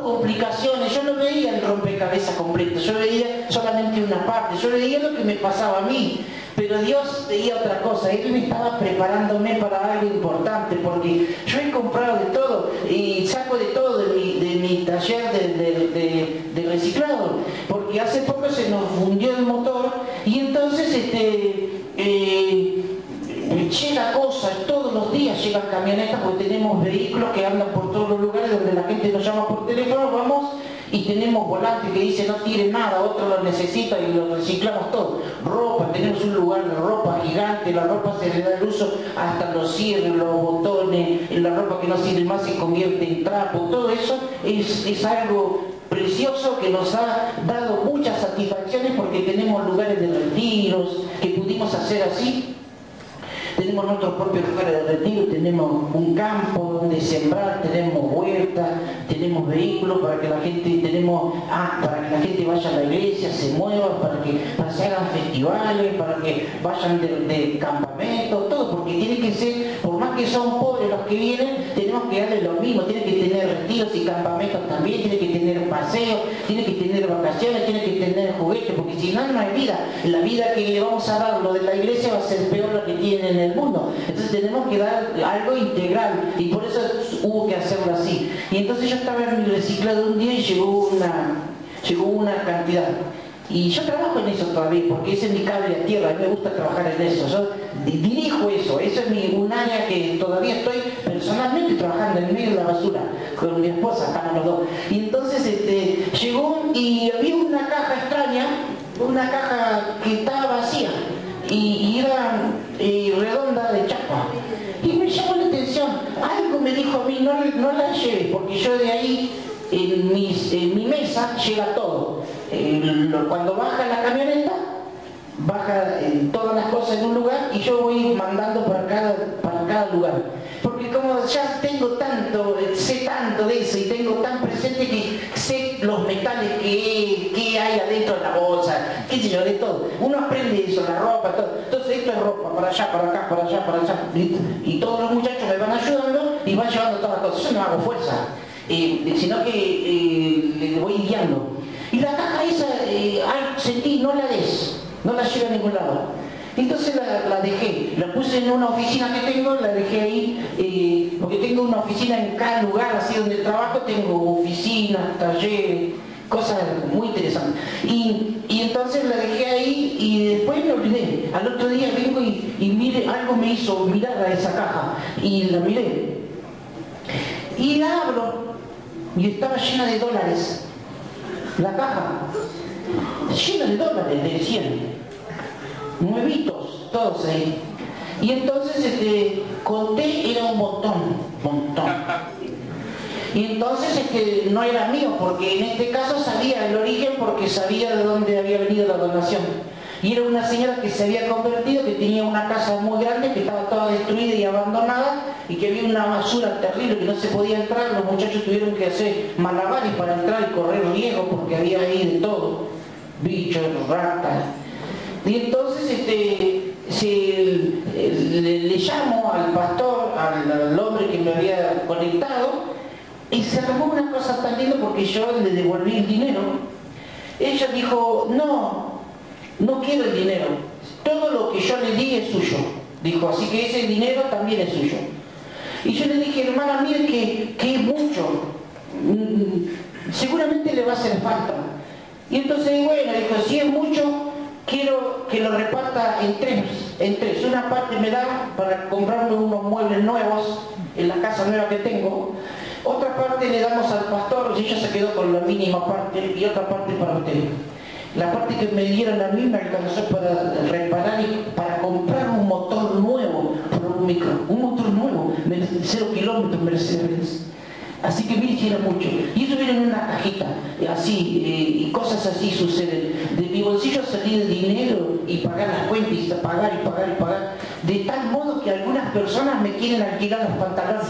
complicaciones. Yo no veía el rompecabezas completo, yo veía solamente una parte, yo veía lo que me pasaba a mí. Pero Dios veía otra cosa, Él me estaba preparándome para algo importante, porque yo he comprado de todo y saco de todo de mi taller de reciclado, porque hace poco se nos fundió el motor y entonces llega cosas, todos los días llegan camionetas, porque tenemos vehículos que andan por todos los lugares donde la gente nos llama por teléfono, vamos y tenemos volantes que dicen no tiren nada, otro lo necesita y lo reciclamos todo. Ropa, tenemos un lugar de ropa gigante, la ropa se le da el uso hasta los cierres, los botones, la ropa que no sirve más se convierte en trapo, todo eso es algo precioso que nos ha dado muchas satisfacciones, porque tenemos lugares de retiros que pudimos hacer así. Tenemos nuestros propios lugares de retiro, tenemos un campo donde sembrar, tenemos huertas, tenemos vehículos para que la gente vaya a la iglesia, se mueva, para que se hagan festivales, para que vayan de campamento, todo, porque tiene que ser, por más que son pobres los que vienen, tenemos que darles lo mismo, tiene que tener retiros y campamentos también, tiene que tener paseos, tiene que tener vacaciones, tiene que tener juguetes, porque si no, no hay vida. La vida que le vamos a dar, lo de la iglesia, va a ser peor lo que tienen en el mundo. Entonces tenemos que dar algo integral, y por eso hubo que hacerlo así. Y entonces yo estaba en mi reciclado un día y llegó una cantidad. Y yo trabajo en eso todavía, porque ese es mi cable a tierra, a mí me gusta trabajar en eso. Yo dirijo eso es un área que todavía estoy personalmente trabajando en medio de la basura, con mi esposa, estamos los dos. Y entonces llegó y había una caja extraña, una caja que estaba vacía, y era redonda de chapa. Y me llamó la atención, algo me dijo a mí, no la lleves, porque yo de ahí, en mi mesa llega todo. Cuando baja la camioneta, baja todas las cosas en un lugar y yo voy mandando para cada lugar. Porque como ya tengo tanto, sé tanto de eso y tengo tan presente que sé los metales que hay adentro de la bolsa, qué sé yo, de todo. Uno aprende eso, la ropa, todo. Entonces esto es ropa, para allá, para acá, para allá, para allá. Y todos los muchachos me van ayudando y van llevando todas las cosas. Yo no hago fuerza, sino que le voy guiando. Y la caja esa, sentí, no la des, no la llevo a ningún lado. Entonces la dejé, la puse en una oficina que tengo, la dejé ahí, porque tengo una oficina en cada lugar, así donde trabajo, tengo oficinas, talleres, cosas muy interesantes. Y entonces la dejé ahí y después me olvidé. Al otro día vengo y mire, algo me hizo mirar a esa caja y la miré. Y la abro y estaba llena de dólares. La caja, llena de dólares, de 100. Nuevitos, todos ahí. Y entonces conté, era un montón. Y entonces no era mío, porque en este caso sabía el origen, porque sabía de dónde había venido la donación. Y era una señora que se había convertido, que tenía una casa muy grande, que estaba toda destruida y abandonada, y que había una basura terrible, que no se podía entrar. Los muchachos tuvieron que hacer malabares para entrar y correr riesgo, porque había ahí de todo, bichos, ratas. Y entonces le llamo al pastor, al hombre que me había conectado, y se armó una cosa tan linda porque yo le devolví el dinero. Ella dijo, no quiero el dinero, todo lo que yo le di es suyo. Dijo, así que ese dinero también es suyo. Y yo le dije, hermana, mire que es mucho, seguramente le va a hacer falta. Y entonces, bueno, dijo, si es mucho, quiero que lo reparta en tres. Una parte me da para comprarme unos muebles nuevos en la casa nueva que tengo. Otra parte le damos al pastor, y ella se quedó con la mínima parte, y otra parte para usted. La parte que me dieron a mí me alcanzó para reparar y para comprar un motor nuevo, un motor nuevo, 0 kilómetros Mercedes. Así que mire que era mucho. Y eso viene en una cajita, así, y cosas así suceden. De mi bolsillo salí el dinero y pagar las cuentas, y pagar y pagar y pagar. De tal modo que algunas personas me quieren alquilar los pantalones.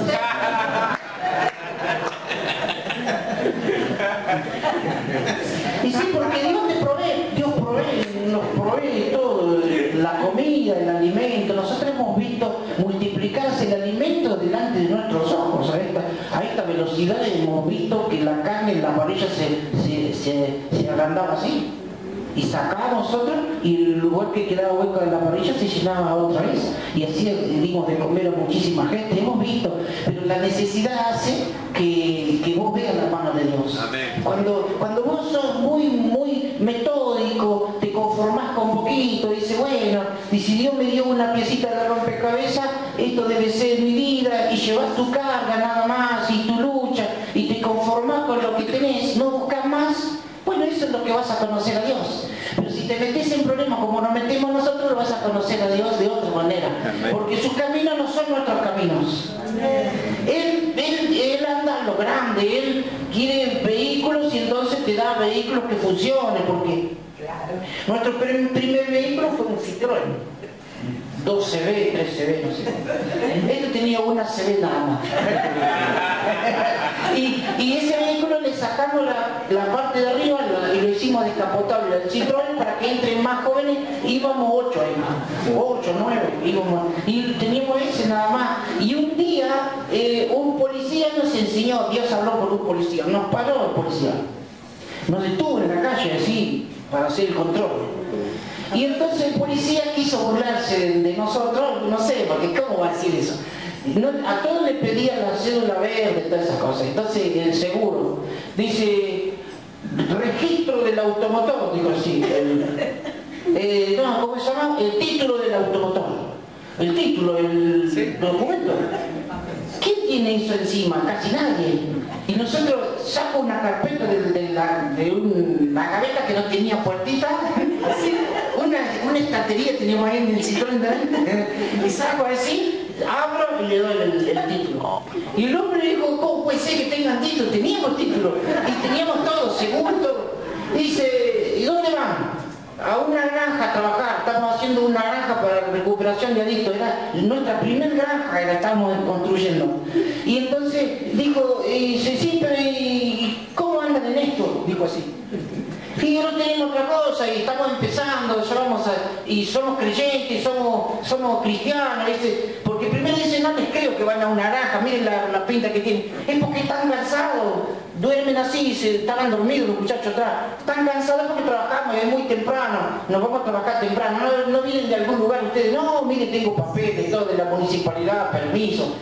Y sí, porque Dios nos provee todo, la comida, el alimento. Nosotros hemos visto multiplicarse el alimento delante de nuestros ojos. A esta velocidad hemos visto que la carne en la parrilla se agrandaba así. Y sacaba nosotros y el lugar que quedaba hueco en la parrilla se llenaba otra vez. Y así dimos de comer a muchísima gente. Hemos visto, pero la necesidad hace que vos veas la mano de Dios. Amén. Cuando vos sos muy metódico, te conformás con poquito, dices, bueno, y si Dios me dio una piecita de rompecabezas, esto debe ser mi vida, y llevas tu carga nada más, y tu lucha, y te conformás con lo que tenés, no buscas más. Bueno, eso es lo que vas a conocer a Dios. Pero si te metes en problemas como nos metemos nosotros, lo vas a conocer a Dios de otra manera. Porque sus caminos no son nuestros caminos. Él anda a lo grande, Él quiere vehículos y entonces te da vehículos que funcionen. Porque nuestro primer vehículo fue un Citroën. 2CB, 3CB, no sé. Este tenía una CB nada más. Y ese vehículo le sacamos la parte de arriba y lo hicimos descapotable al Citroën para que entren más jóvenes. Íbamos 8 ahí, 8, 9, íbamos. Y teníamos ese nada más. Y un día un policía nos enseñó, Dios habló por un policía, nos paró el policía. Nos detuvo en la calle así para hacer el control. Y entonces el policía quiso burlarse de nosotros, no sé, porque ¿cómo va a decir eso? A todos les pedía la cédula verde, todas esas cosas. Entonces el seguro dice, registro del automotor, digo así. ¿Cómo se llama? El título del automotor. El título, el documento. ¿Quién tiene eso encima? Casi nadie. Y nosotros saco una carpeta de una gaveta que no tenía puertita, así, una estantería teníamos ahí en el Citroën, y saco así, abro y le doy el título. Y el hombre dijo, ¿cómo puede ser que tengan título? Teníamos título, y teníamos todo, seguro todo. Dice, ¿y dónde van? A una granja a trabajar, estamos haciendo una granja para la recuperación de adictos, era nuestra primera granja que la estábamos construyendo. Y entonces dijo, sí, pero ¿y cómo andan en esto? estamos empezando, y somos creyentes, somos cristianos, dice, porque primero dicen, no les creo que van a una granja, miren la pinta que tienen, es porque están cansados, duermen así, estaban dormidos los muchachos atrás, están cansados porque trabajamos, es muy temprano, nos vamos a trabajar temprano, no vienen de algún lugar ustedes, no, miren, tengo papeles, todo de la municipalidad, permiso.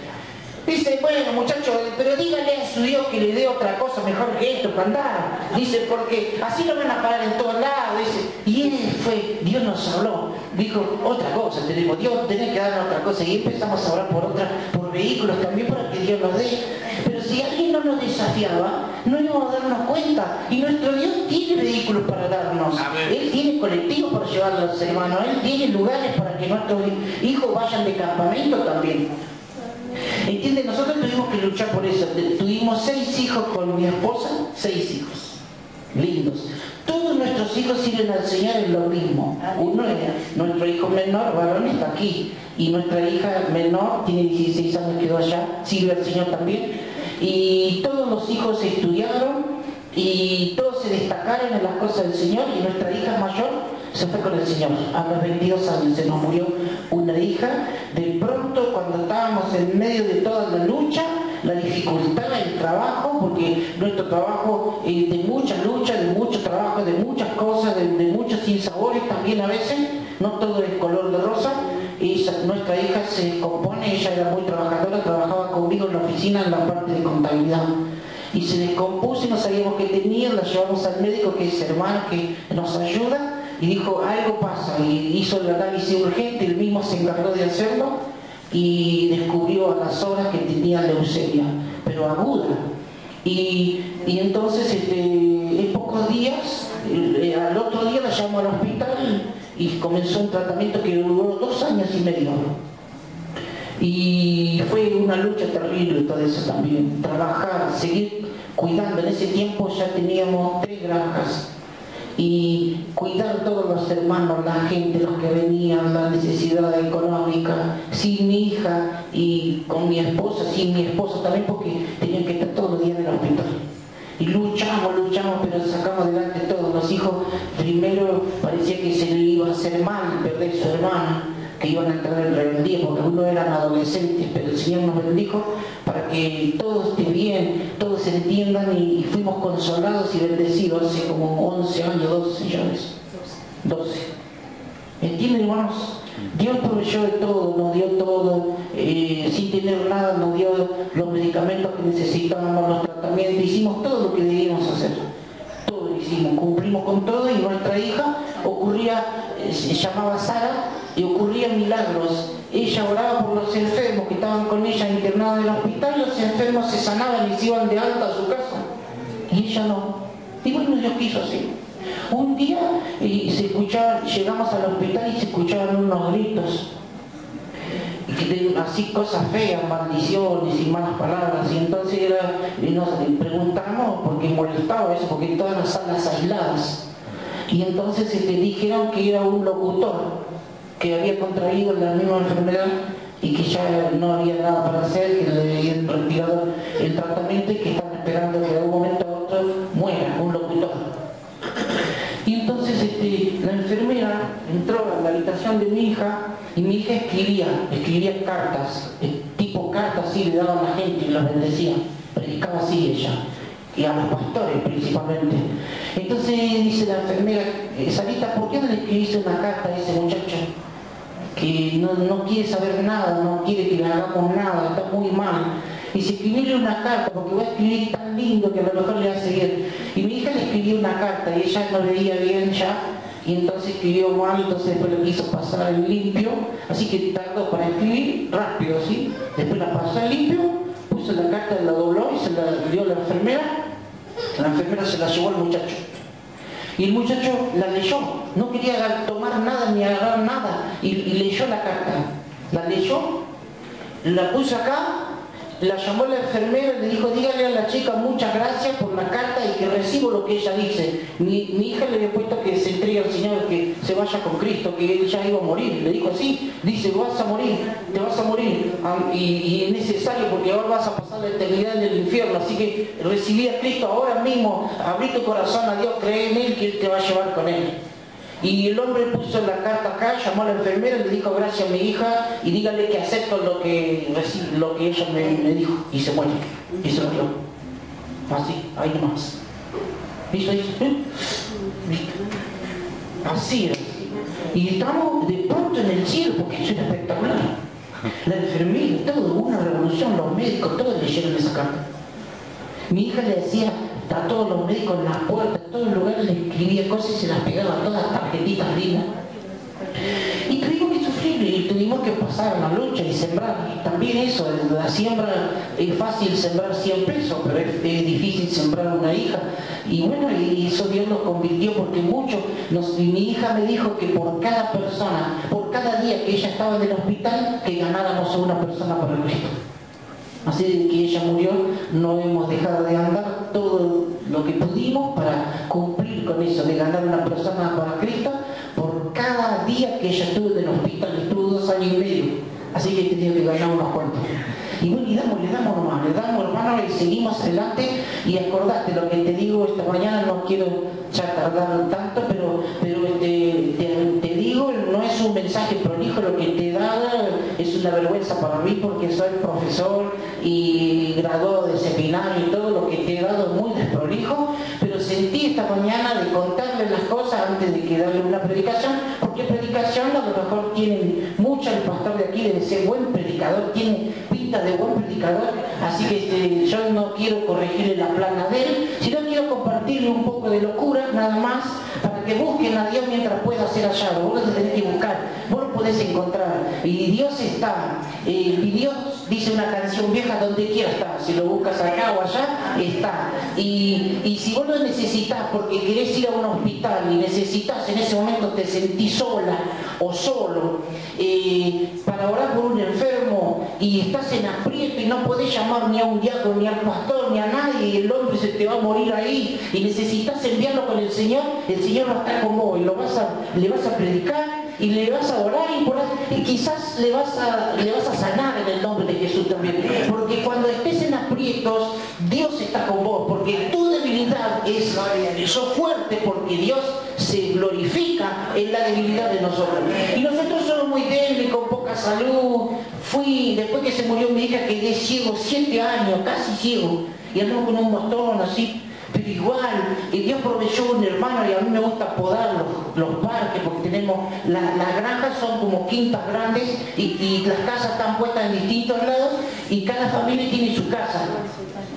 Dice, bueno muchachos, pero díganle a su Dios que le dé otra cosa mejor que esto, cantar. Dice, porque así lo van a parar en todos lados. Dice, y él Dios nos habló, dijo, otra cosa tenemos, Dios tenés que darnos otra cosa. Y empezamos a hablar por vehículos también para que Dios nos dé. Pero si alguien no nos desafiaba, no íbamos a darnos cuenta. Y nuestro Dios tiene vehículos para darnos. Amén. Él tiene colectivos para llevar a los hermanos. Él tiene lugares para que nuestros hijos vayan de campamento también. ¿Entiendes? Nosotros tuvimos que luchar por eso. Tuvimos 6 hijos con mi esposa, 6 hijos. Lindos. Todos nuestros hijos sirven al Señor en lo mismo. Uno era nuestro hijo menor, varón, está aquí. Y nuestra hija menor, tiene 16 años, quedó allá, sirve al Señor también. Y todos los hijos estudiaron y todos se destacaron en las cosas del Señor. Y nuestra hija mayor se fue con el Señor. A los 22 años se nos murió una hija. De pronto, cuando estábamos en medio de toda la lucha, la dificultad, el trabajo, porque nuestro trabajo es de mucha lucha, de mucho trabajo, de muchas cosas, de muchos sinsabores también a veces, no todo es color de rosa. Nuestra hija se compone, ella era muy trabajadora, trabajaba conmigo en la oficina en la parte de contabilidad. Y se descompuso y no sabíamos qué tenía, la llevamos al médico, que es hermano, que nos ayuda. Y dijo, algo pasa, y hizo el análisis urgente, él mismo se encargó de hacerlo y descubrió a las horas que tenía leucemia, pero aguda. Y entonces, en pocos días, al otro día la llamó al hospital y comenzó un tratamiento que duró 2 años y medio. Y fue una lucha terrible todo eso también, trabajar, seguir cuidando. En ese tiempo ya teníamos 3 granjas. Y cuidar a todos los hermanos, la gente, los que venían, la necesidad económica, sin mi hija y con mi esposa, sin mi esposo también, porque tenían que estar todos los días en el hospital. Y luchamos, pero sacamos adelante todos. Los hijos, primero parecía que se le iba a hacer mal perder a su hermana, que iban a entrar en rebeldía, porque algunos eran adolescentes, pero el Señor nos bendijo para que todo esté bien, todos se entiendan, y fuimos consolados y bendecidos hace como 11 años, 12 señores, 12. ¿Entienden, hermanos? Dios proveyó de todo, nos dio todo, sin tener nada, nos dio los medicamentos que necesitábamos, los tratamientos, hicimos todo lo que debíamos hacer. Todo lo hicimos, cumplimos con todo, y nuestra hija se llamaba Sara, y ocurrían milagros. Ella oraba por los enfermos que estaban con ella internados en el hospital, los enfermos se sanaban y se iban de alta a su casa. Y ella no. Y bueno, Dios quiso así. Un día llegamos al hospital y se escuchaban unos gritos. Así cosas feas, maldiciones y malas palabras. Y entonces nos preguntamos porque molestaba eso, porque todas las salas aisladas. Y entonces dijeron que era un locutor que había contraído la misma enfermedad y que ya no había nada para hacer, que le habían retirado el tratamiento y que estaban esperando que de un momento a otro muera, un locutor. Y entonces la enfermera entró a la habitación de mi hija, y mi hija escribía cartas, tipo cartas así le daban a la gente y los bendecía, predicaba así ella, y a los pastores principalmente. Entonces dice la enfermera, Sarita, ¿por qué no le escribiste una carta a ese muchacho? Que no quiere saber nada, no quiere que le hagamos nada, está muy mal. Y se escribirle una carta, porque va a escribir tan lindo que a lo mejor le hace bien. Y mi hija le escribió una carta y ella no veía bien ya, y entonces escribió mal, entonces después le quiso pasar en limpio, así que tardó para escribir rápido, ¿sí? Después la pasó en limpio, puso la carta, la dobló y se la dio a la enfermera se la llevó al muchacho. Y el muchacho la leyó, no quería tomar nada ni agarrar nada, y leyó la carta. La leyó, la puso acá, la llamó la enfermera y le dijo, dígale a la chica muchas gracias por la carta y que recibo lo que ella dice. Mi hija le había puesto que se entregue al Señor, que se vaya con Cristo, que él ya iba a morir. Le dijo así, dice, vas a morir, te vas a morir, y es necesario porque ahora vas a pasar la eternidad en el infierno, así que recibí a Cristo ahora mismo, abrí tu corazón a Dios, cree en Él, que Él te va a llevar con Él. Y el hombre puso la carta acá, llamó a la enfermera, le dijo gracias a mi hija y dígale que acepto lo que ella me dijo. Y se muere. Y se murió. Así, ahí nomás. ¿Viste? Así era. Y estamos de pronto en el cielo, porque eso es espectacular. La enfermera, todo, una revolución, los médicos, todos leyeron esa carta. Mi hija le decía a todos los médicos en las puertas, en todos los lugares, le escribía cosas y se las pegaba todas tarjetitas lindas. Y tuvimos que sufrir y tuvimos que pasar la lucha y sembrar. Y también eso, la siembra, es fácil sembrar 100 pesos, pero es difícil sembrar una hija. Y bueno, y eso Dios nos convirtió porque mi hija me dijo que por cada persona, por cada día que ella estaba en el hospital, que ganáramos a una persona para Cristo. Así de que ella murió, no hemos dejado de andar todo lo que pudimos para cumplir con eso, de ganar una persona para Cristo. Por cada día que ella estuvo en el hospital, estuvo 2 años y medio, así que he tenido que ganar unos cuantos. Y bueno, le damos nomás, le damos, hermano, y seguimos adelante. Y acordate lo que te digo esta mañana, no quiero ya tardar tanto, pero te digo, no es un mensaje prolijo, lo que te he dado es una vergüenza para mí porque soy profesor y graduado de seminario y todo lo que te he dado es muy desprolijo, pero sentí esta mañana de contarles las cosas antes de que darle una predicación, porque predicación a lo mejor tiene mucho, el pastor de aquí debe ser buen predicador, tiene pinta de buen predicador, así que yo no quiero corregirle la plana de él, sino quiero compartirle un poco de locura, nada más, para que busquen a Dios mientras pueda ser hallado. Vos lo tenés que buscar, vos lo podés encontrar, y Dios está, y Dios dice una canción vieja, donde quiera está, si lo buscas acá o allá, está, y si vos lo necesitas porque querés ir a un hospital y necesitas, en ese momento te sentís sola o solo, para orar por un enfermo y estás en aprieto y no podés llamar ni a un diácono, ni al pastor, ni a nadie, y el hombre se te va a morir ahí y necesitas enviarlo con el Señor va a estar con vos y le vas a predicar y le vas a orar y quizás le vas a sanar en el nombre de Jesús también, porque cuando estés en aprietos Dios está con vos, porque tu debilidad sos fuerte porque Dios se glorifica en la debilidad de nosotros, y nosotros somos muy débiles, con poca salud. Después que se murió mi hija, quedé ciego 7 años, casi ciego, y andamos con un bastón así, pero igual, y Dios proveyó un hermano, y a mí me gusta podar los parques, porque tenemos, las granjas son como quintas grandes, y las casas están puestas en distintos lados, y cada familia tiene su casa,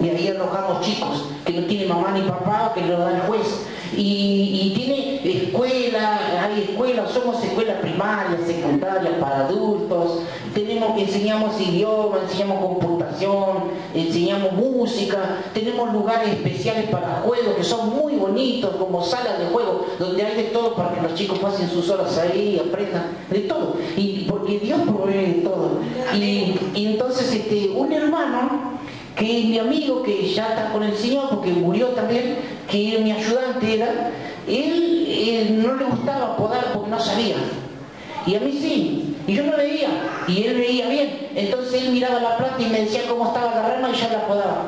y ahí alojamos chicos, que no tienen mamá ni papá, o que lo da el juez, y tiene hay escuelas, somos escuela primaria, secundaria, para adultos, enseñamos idioma, enseñamos computación, enseñamos música, tenemos lugares especiales para juegos que son muy bonitos, como salas de juego, donde hay de todo para que los chicos pasen sus horas ahí, aprendan de todo, y porque Dios provee de todo. Y entonces un hermano, que es mi amigo, que ya está con el Señor, porque murió también, que era mi ayudante, él no le gustaba podar porque no sabía, y a mí sí, y yo no veía, y él veía bien, entonces él miraba la planta y me decía cómo estaba la rama y yo la podaba,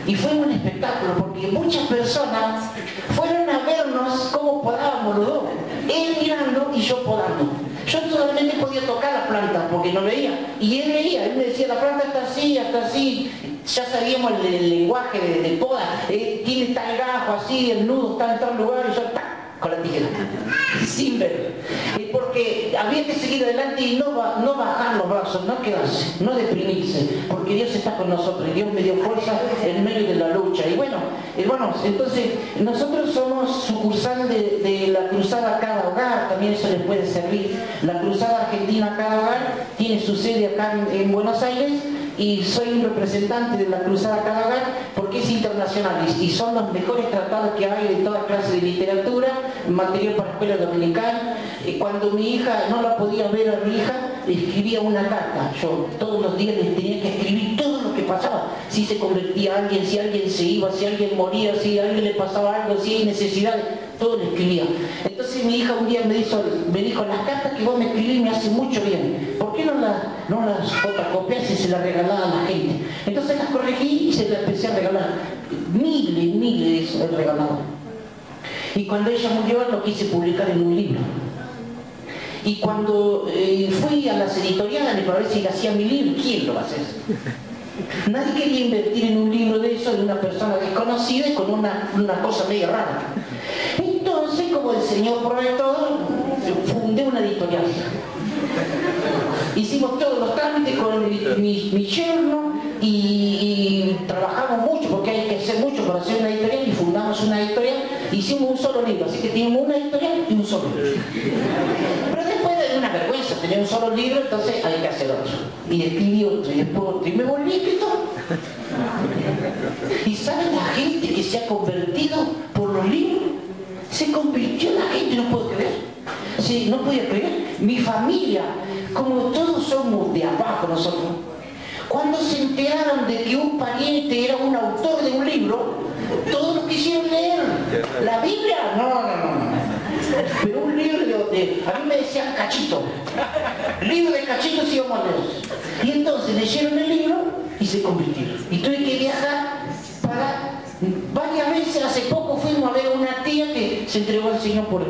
y fue un espectáculo, porque muchas personas fueron a vernos cómo podábamos los dos, él mirando y yo podando. Yo solamente podía tocar la planta porque no veía, y él veía, él me decía la planta está así, ya sabíamos el lenguaje de poda, tiene tal gajo así, el nudo está en tal lugar, y yo con la tijera, sin ver, porque había que seguir adelante y no bajar los brazos, no quedarse, no deprimirse, porque Dios está con nosotros, y Dios me dio fuerza en medio de la lucha. Y bueno, hermanos, entonces nosotros somos sucursal de la Cruzada Cada Hogar, también eso les puede servir. La Cruzada Argentina Cada Hogar tiene su sede acá en Buenos Aires, y soy un representante de la Cruzada Cada Hogar porque es internacional y son los mejores tratados que hay de toda clase de literatura, material para escuela dominical. Cuando mi hija no la podía ver a mi hija, le escribía una carta. Yo todos los días les tenía que escribir todo lo que pasaba, si se convertía alguien, si alguien se iba, si alguien moría, si a alguien le pasaba algo, si hay necesidades, todo le escribía. Entonces mi hija un día me dijo, las cartas que vos me escribís me hacen mucho bien, ¿por qué no las fotocopias y se las regalaba a la gente? Entonces las corregí y se las empecé a regalar, miles he regalado. Y cuando ella murió lo quise publicar en un libro. Y cuando fui a las editoriales para ver si le hacía mi libro, ¿quién lo va a hacer? Nadie quería invertir en un libro de eso de una persona desconocida y con una cosa medio rara. Entonces, como el Señor provee todo, fundé una editorial. Hicimos todos los trámites con mi yerno y trabajamos mucho, porque hay que hacer mucho para hacer una editorial, y fundamos una editorial, hicimos un solo libro, así que teníamos una editorial y un solo libro. Pero después de una vergüenza tener un solo libro, entonces hay que hacer otro. Y escribí otro, y después otro, y me volví escritor. ¿Y saben la gente que se ha convertido por los libros? Se convirtió la gente, no puedo creer. Sí, no podía creer. Mi familia, como todos somos de abajo nosotros, cuando se enteraron de que un pariente era un autor de un libro, todos lo quisieron leer. ¿La Biblia? No. Pero un libro a mí me decían Cachito. Libro de Cachito sí íbamos a leer. Y entonces leyeron el libro y se convirtieron. Y tuve que viajar para... Varias veces, hace poco fuimos a ver a una tía que se entregó al Señor por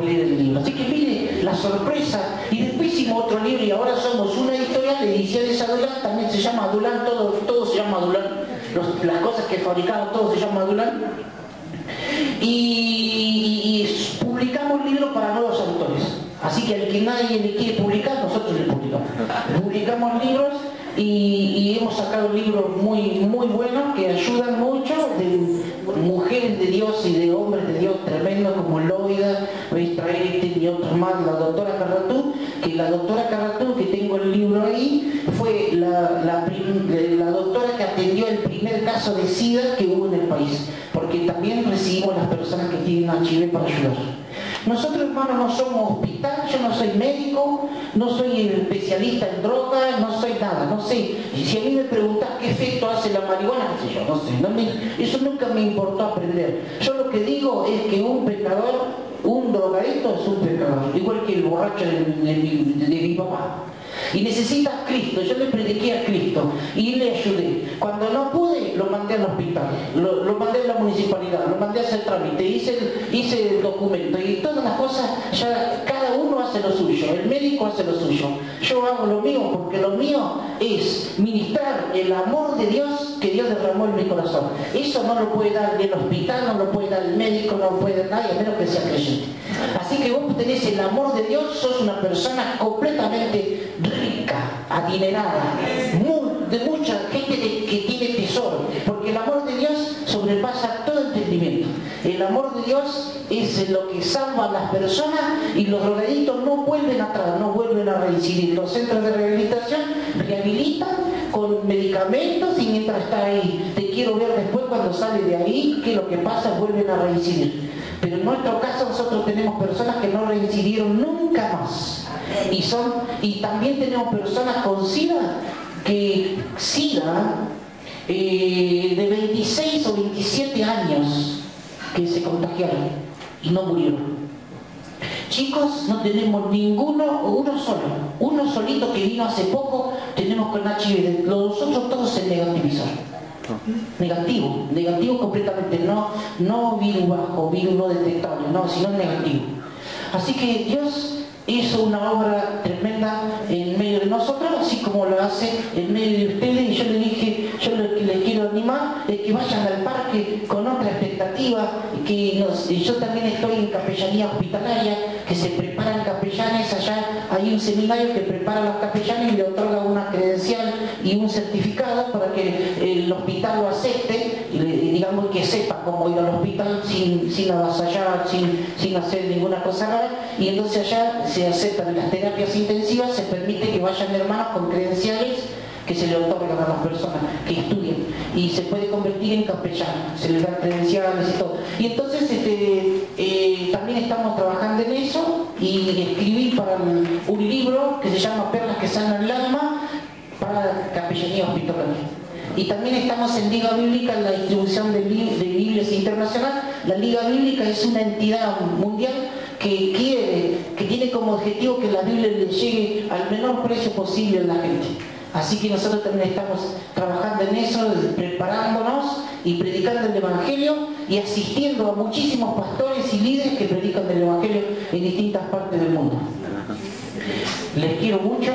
leer el libro. Así que mire la sorpresa. Y después hicimos otro libro y ahora somos una editorial de ediciones Adulán, también se llama Adulán, todo se llama Adulán. Las cosas que fabricamos, todo se llama Adulán. Y publicamos libros para nuevos autores. Así que al que nadie le quiere publicar, nosotros le publicamos. Publicamos libros y hemos sacado libros muy buenos que ayudan mucho, de mujeres de Dios y de hombres de Dios tremendos como Loida, y otros más, la doctora Carratú, que la doctora Carratú, que tengo el libro ahí, fue la doctora que atendió el primer caso de SIDA que hubo en el país, porque también recibimos las personas que tienen HIV para ayudar. Nosotros, hermanos, no somos hospital, yo no soy médico, no soy especialista en drogas, no soy nada, no sé. Y si a mí me preguntas qué efecto hace la marihuana, no sé yo, no sé. Eso nunca me importó aprender. Yo lo que digo es que un pecador, un drogadicto es un pecador, igual que el borracho de mi papá. Y necesita a Cristo. Yo le prediqué a Cristo y le ayudé. Cuando no pude, lo mandé al hospital, lo mandé a la municipalidad, lo mandé a hacer trámite, hice el documento y todas las cosas. Ya cada uno hace lo suyo, el médico hace lo suyo, yo hago lo mío, porque lo mío es ministrar el amor de Dios que Dios derramó en mi corazón. Eso no lo puede dar ni el hospital, no lo puede dar el médico, no lo puede dar nadie, a menos que sea creyente. Así que vos tenés el amor de Dios, sos una persona completamente rica, adinerada, de mucha gente que tiene tesoro, porque el amor de Dios sobrepasa todo entendimiento. El amor de Dios es lo que salva a las personas y los drogadictos no vuelven atrás, no vuelven a reincidir. Los centros de rehabilitación rehabilitan con medicamentos y mientras está ahí, te quiero ver después cuando sale de ahí, que lo que pasa, vuelven a reincidir. Pero en nuestro caso nosotros tenemos personas que no reincidieron nunca más. Y también tenemos personas con SIDA, de 26 o 27 años que se contagiaron y no murieron. Chicos, no tenemos ninguno, uno solito que vino hace poco, tenemos con HIV, los otros todos se negativizaron. Negativo completamente, no virus bajo, virus no detectable, no, sino negativo. Así que Dios hizo una obra tremenda en medio de nosotros, así como lo hace en medio de ustedes, y yo le dije, yo lo que les quiero animar es que vayan al parque con otra expectativa, yo también estoy en capellanía hospitalaria, que se preparan capellanes, allá hay un seminario que prepara a los capellanes y le otorga una credencial y un certificado para que el hospital lo acepte, y digamos que sepa cómo ir al hospital sin avasallar, sin hacer ninguna cosa rara, y entonces allá se aceptan las terapias intensivas, se permite que vayan hermanos con credenciales que se le otorgan a las personas que estudian y se puede convertir en capellán, se les dan credenciales y todo. Y entonces también estamos trabajando en eso y escribí para un libro que se llama Perlas que sanan el alma para capellanía hospitalaria. Y también estamos en Liga Bíblica, en la distribución de Biblias internacional. La Liga Bíblica es una entidad mundial que tiene como objetivo que la Biblia le llegue al menor precio posible a la gente. Así que nosotros también estamos trabajando en eso, preparándonos y predicando el Evangelio y asistiendo a muchísimos pastores y líderes que predican el Evangelio en distintas partes del mundo. Les quiero mucho,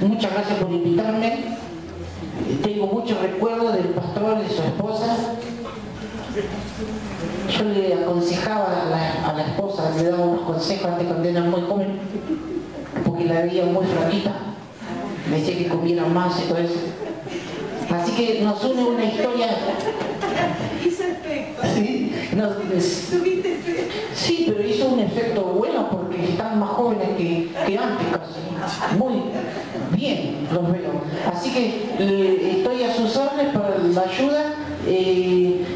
muchas gracias por invitarme. Tengo muchos recuerdos del pastor y de su esposa. Yo le aconsejaba a la esposa, le daba unos consejos antes cuando era muy joven, porque la veía muy flaquita. Me decía que comiera más y todo eso. Así que nos une una historia. ¿Sí? Sí, pero hizo un efecto bueno porque están más jóvenes que antes casi. Muy bien los veo. Así que estoy a sus órdenes para la ayuda.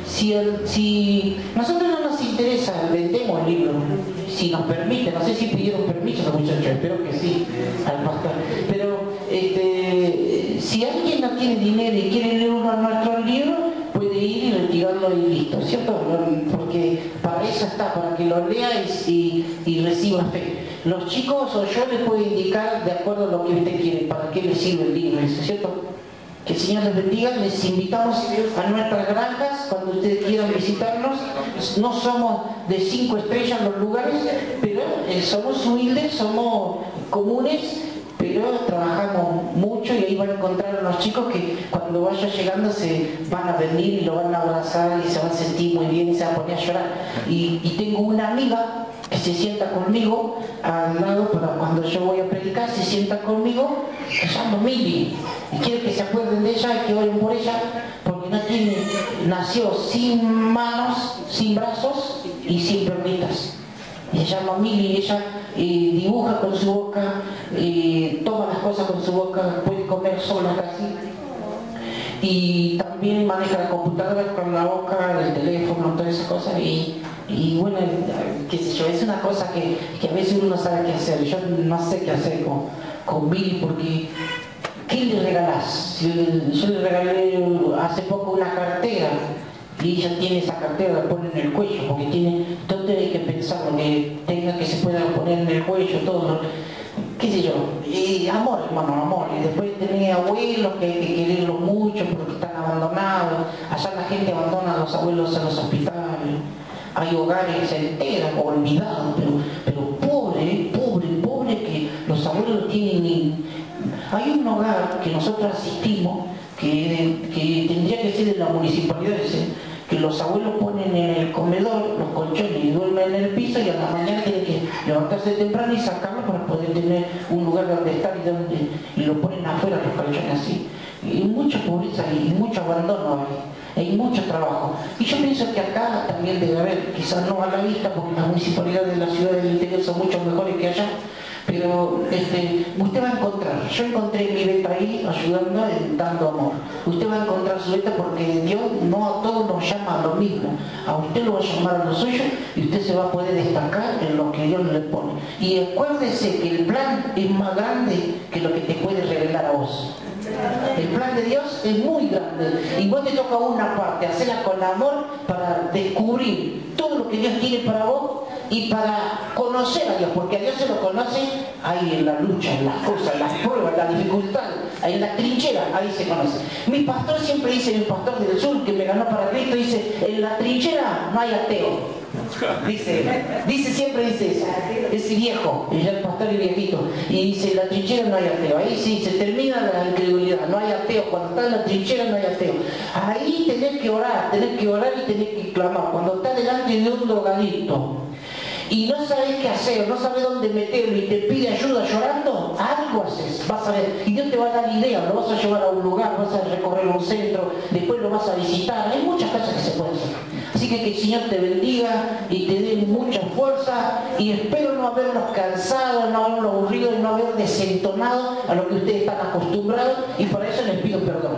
Si nosotros no nos interesa, vendemos el libro, si nos permite. No sé si pidieron permiso los muchachos, espero que sí, al pastor. Pero si alguien no tiene dinero y quiere leer uno de nuestros libros, puede ir y retirarlo y listo, ¿cierto? Porque para eso está, para que lo lea y reciba fe. Los chicos o yo les puedo indicar de acuerdo a lo que usted quiere, para qué les sirve el libro, ¿cierto? Que el Señor les bendiga. Les invitamos a nuestras granjas cuando ustedes quieran visitarnos. No somos de 5 estrellas los lugares, pero somos humildes, somos comunes, pero trabajamos mucho y ahí van a encontrar a los chicos que cuando vaya llegando se van a venir y lo van a abrazar y se van a sentir muy bien y se van a poner a llorar. Y tengo una amiga que se sienta conmigo al lado, para cuando yo voy a predicar, se sienta conmigo, se llama Mili, y quiero que se acuerden de ella y que oren por ella, porque nació sin manos, sin brazos y sin piernitas. Y se llama Mili, ella dibuja con su boca, toma las cosas con su boca, puede comer sola casi. Y también maneja la computadora con la boca, el teléfono, todas esas cosas. Y bueno, qué sé yo, es una cosa que a veces uno no sabe qué hacer. Yo no sé qué hacer con Billy, porque ¿qué le regalás? Yo le regalé hace poco una cartera y ella tiene esa cartera, la pone en el cuello, porque tiene, todo hay que pensar, que tenga que se pueda poner en el cuello, todo, qué sé yo, amor, hermano, amor. Y después tenés abuelos que hay que quererlos mucho porque están abandonados. Allá la gente abandona a los abuelos en los hospitales. Hay hogares enteros olvidados, pero pobre, que los abuelos tienen. Hay un hogar que nosotros asistimos, que tendría que ser de la municipalidad, que los abuelos ponen en el comedor los colchones y duermen en el piso, y a la mañana tienen que levantarse temprano y sacarlo para poder tener un lugar donde estar y lo ponen afuera los colchones así. Y mucha pobreza y mucho abandono hay mucho trabajo. Y yo pienso que acá también debe haber, quizás no a la vista, porque las municipalidades de la ciudad del interior son mucho mejores que allá, pero usted va a encontrar. Yo encontré mi beta ahí ayudando, dando amor. Usted va a encontrar su beta porque Dios no a todos nos llama a lo mismo. A usted lo va a llamar a lo suyo y usted se va a poder destacar en lo que Dios le pone. Y acuérdese que el plan es más grande que lo que te puede revelar a vos. El plan de Dios es muy grande y vos te toca una parte, hacerla con amor para descubrir todo lo que Dios tiene para vos y para conocer a Dios, porque a Dios se lo conoce ahí en la lucha, en las cosas, en las pruebas, en la dificultad, en la trinchera, ahí se conoce. Mi pastor siempre dice, mi pastor del sur que me ganó para Cristo, dice, en la trinchera no hay ateo. Siempre dice eso, ese viejo, y ya el pastor es viejito, y dice, en la trinchera no hay ateo. Ahí sí, se termina la incredulidad, no hay ateo. Cuando está en la trinchera no hay ateo. Ahí tenés que orar y tenés que clamar. Cuando estás delante de un drogadicto y no sabes qué hacer, no sabes dónde meterlo y te pide ayuda llorando, algo haces, vas a ver, y Dios te va a dar idea, lo vas a llevar a un lugar, vas a recorrer un centro, después lo vas a visitar. Hay muchas cosas que se pueden hacer. Así que el Señor te bendiga y te dé mucha fuerza, y espero no haberlos cansado, no haberlos aburrido y no haber desentonado a lo que ustedes están acostumbrados, y por eso les pido perdón.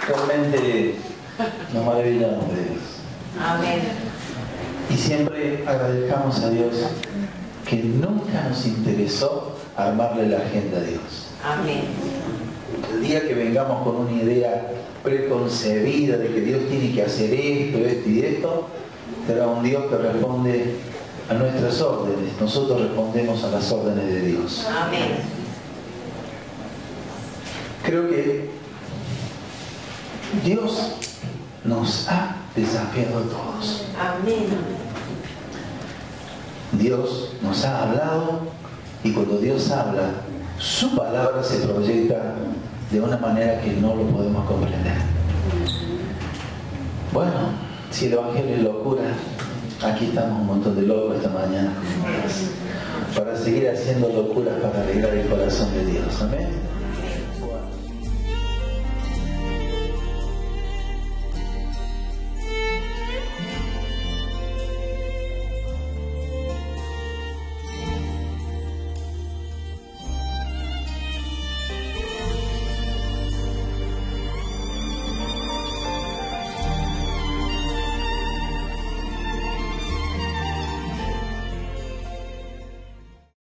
Realmente nos maravillamos de Dios. Amén. Y siempre agradecemos a Dios que nunca nos interesó armarle la agenda a Dios. Amén. El día que vengamos con una idea preconcebida de que Dios tiene que hacer esto, esto y esto, será un Dios que responde a nuestras órdenes. Nosotros respondemos a las órdenes de Dios. Amén. Creo que Dios nos ha desafiado a todos. Amén. Dios nos ha hablado y cuando Dios habla, su palabra se proyecta de una manera que no lo podemos comprender. Bueno, si el Evangelio es locura, aquí estamos un montón de locos esta mañana para seguir haciendo locuras para alegrar el corazón de Dios. Amén.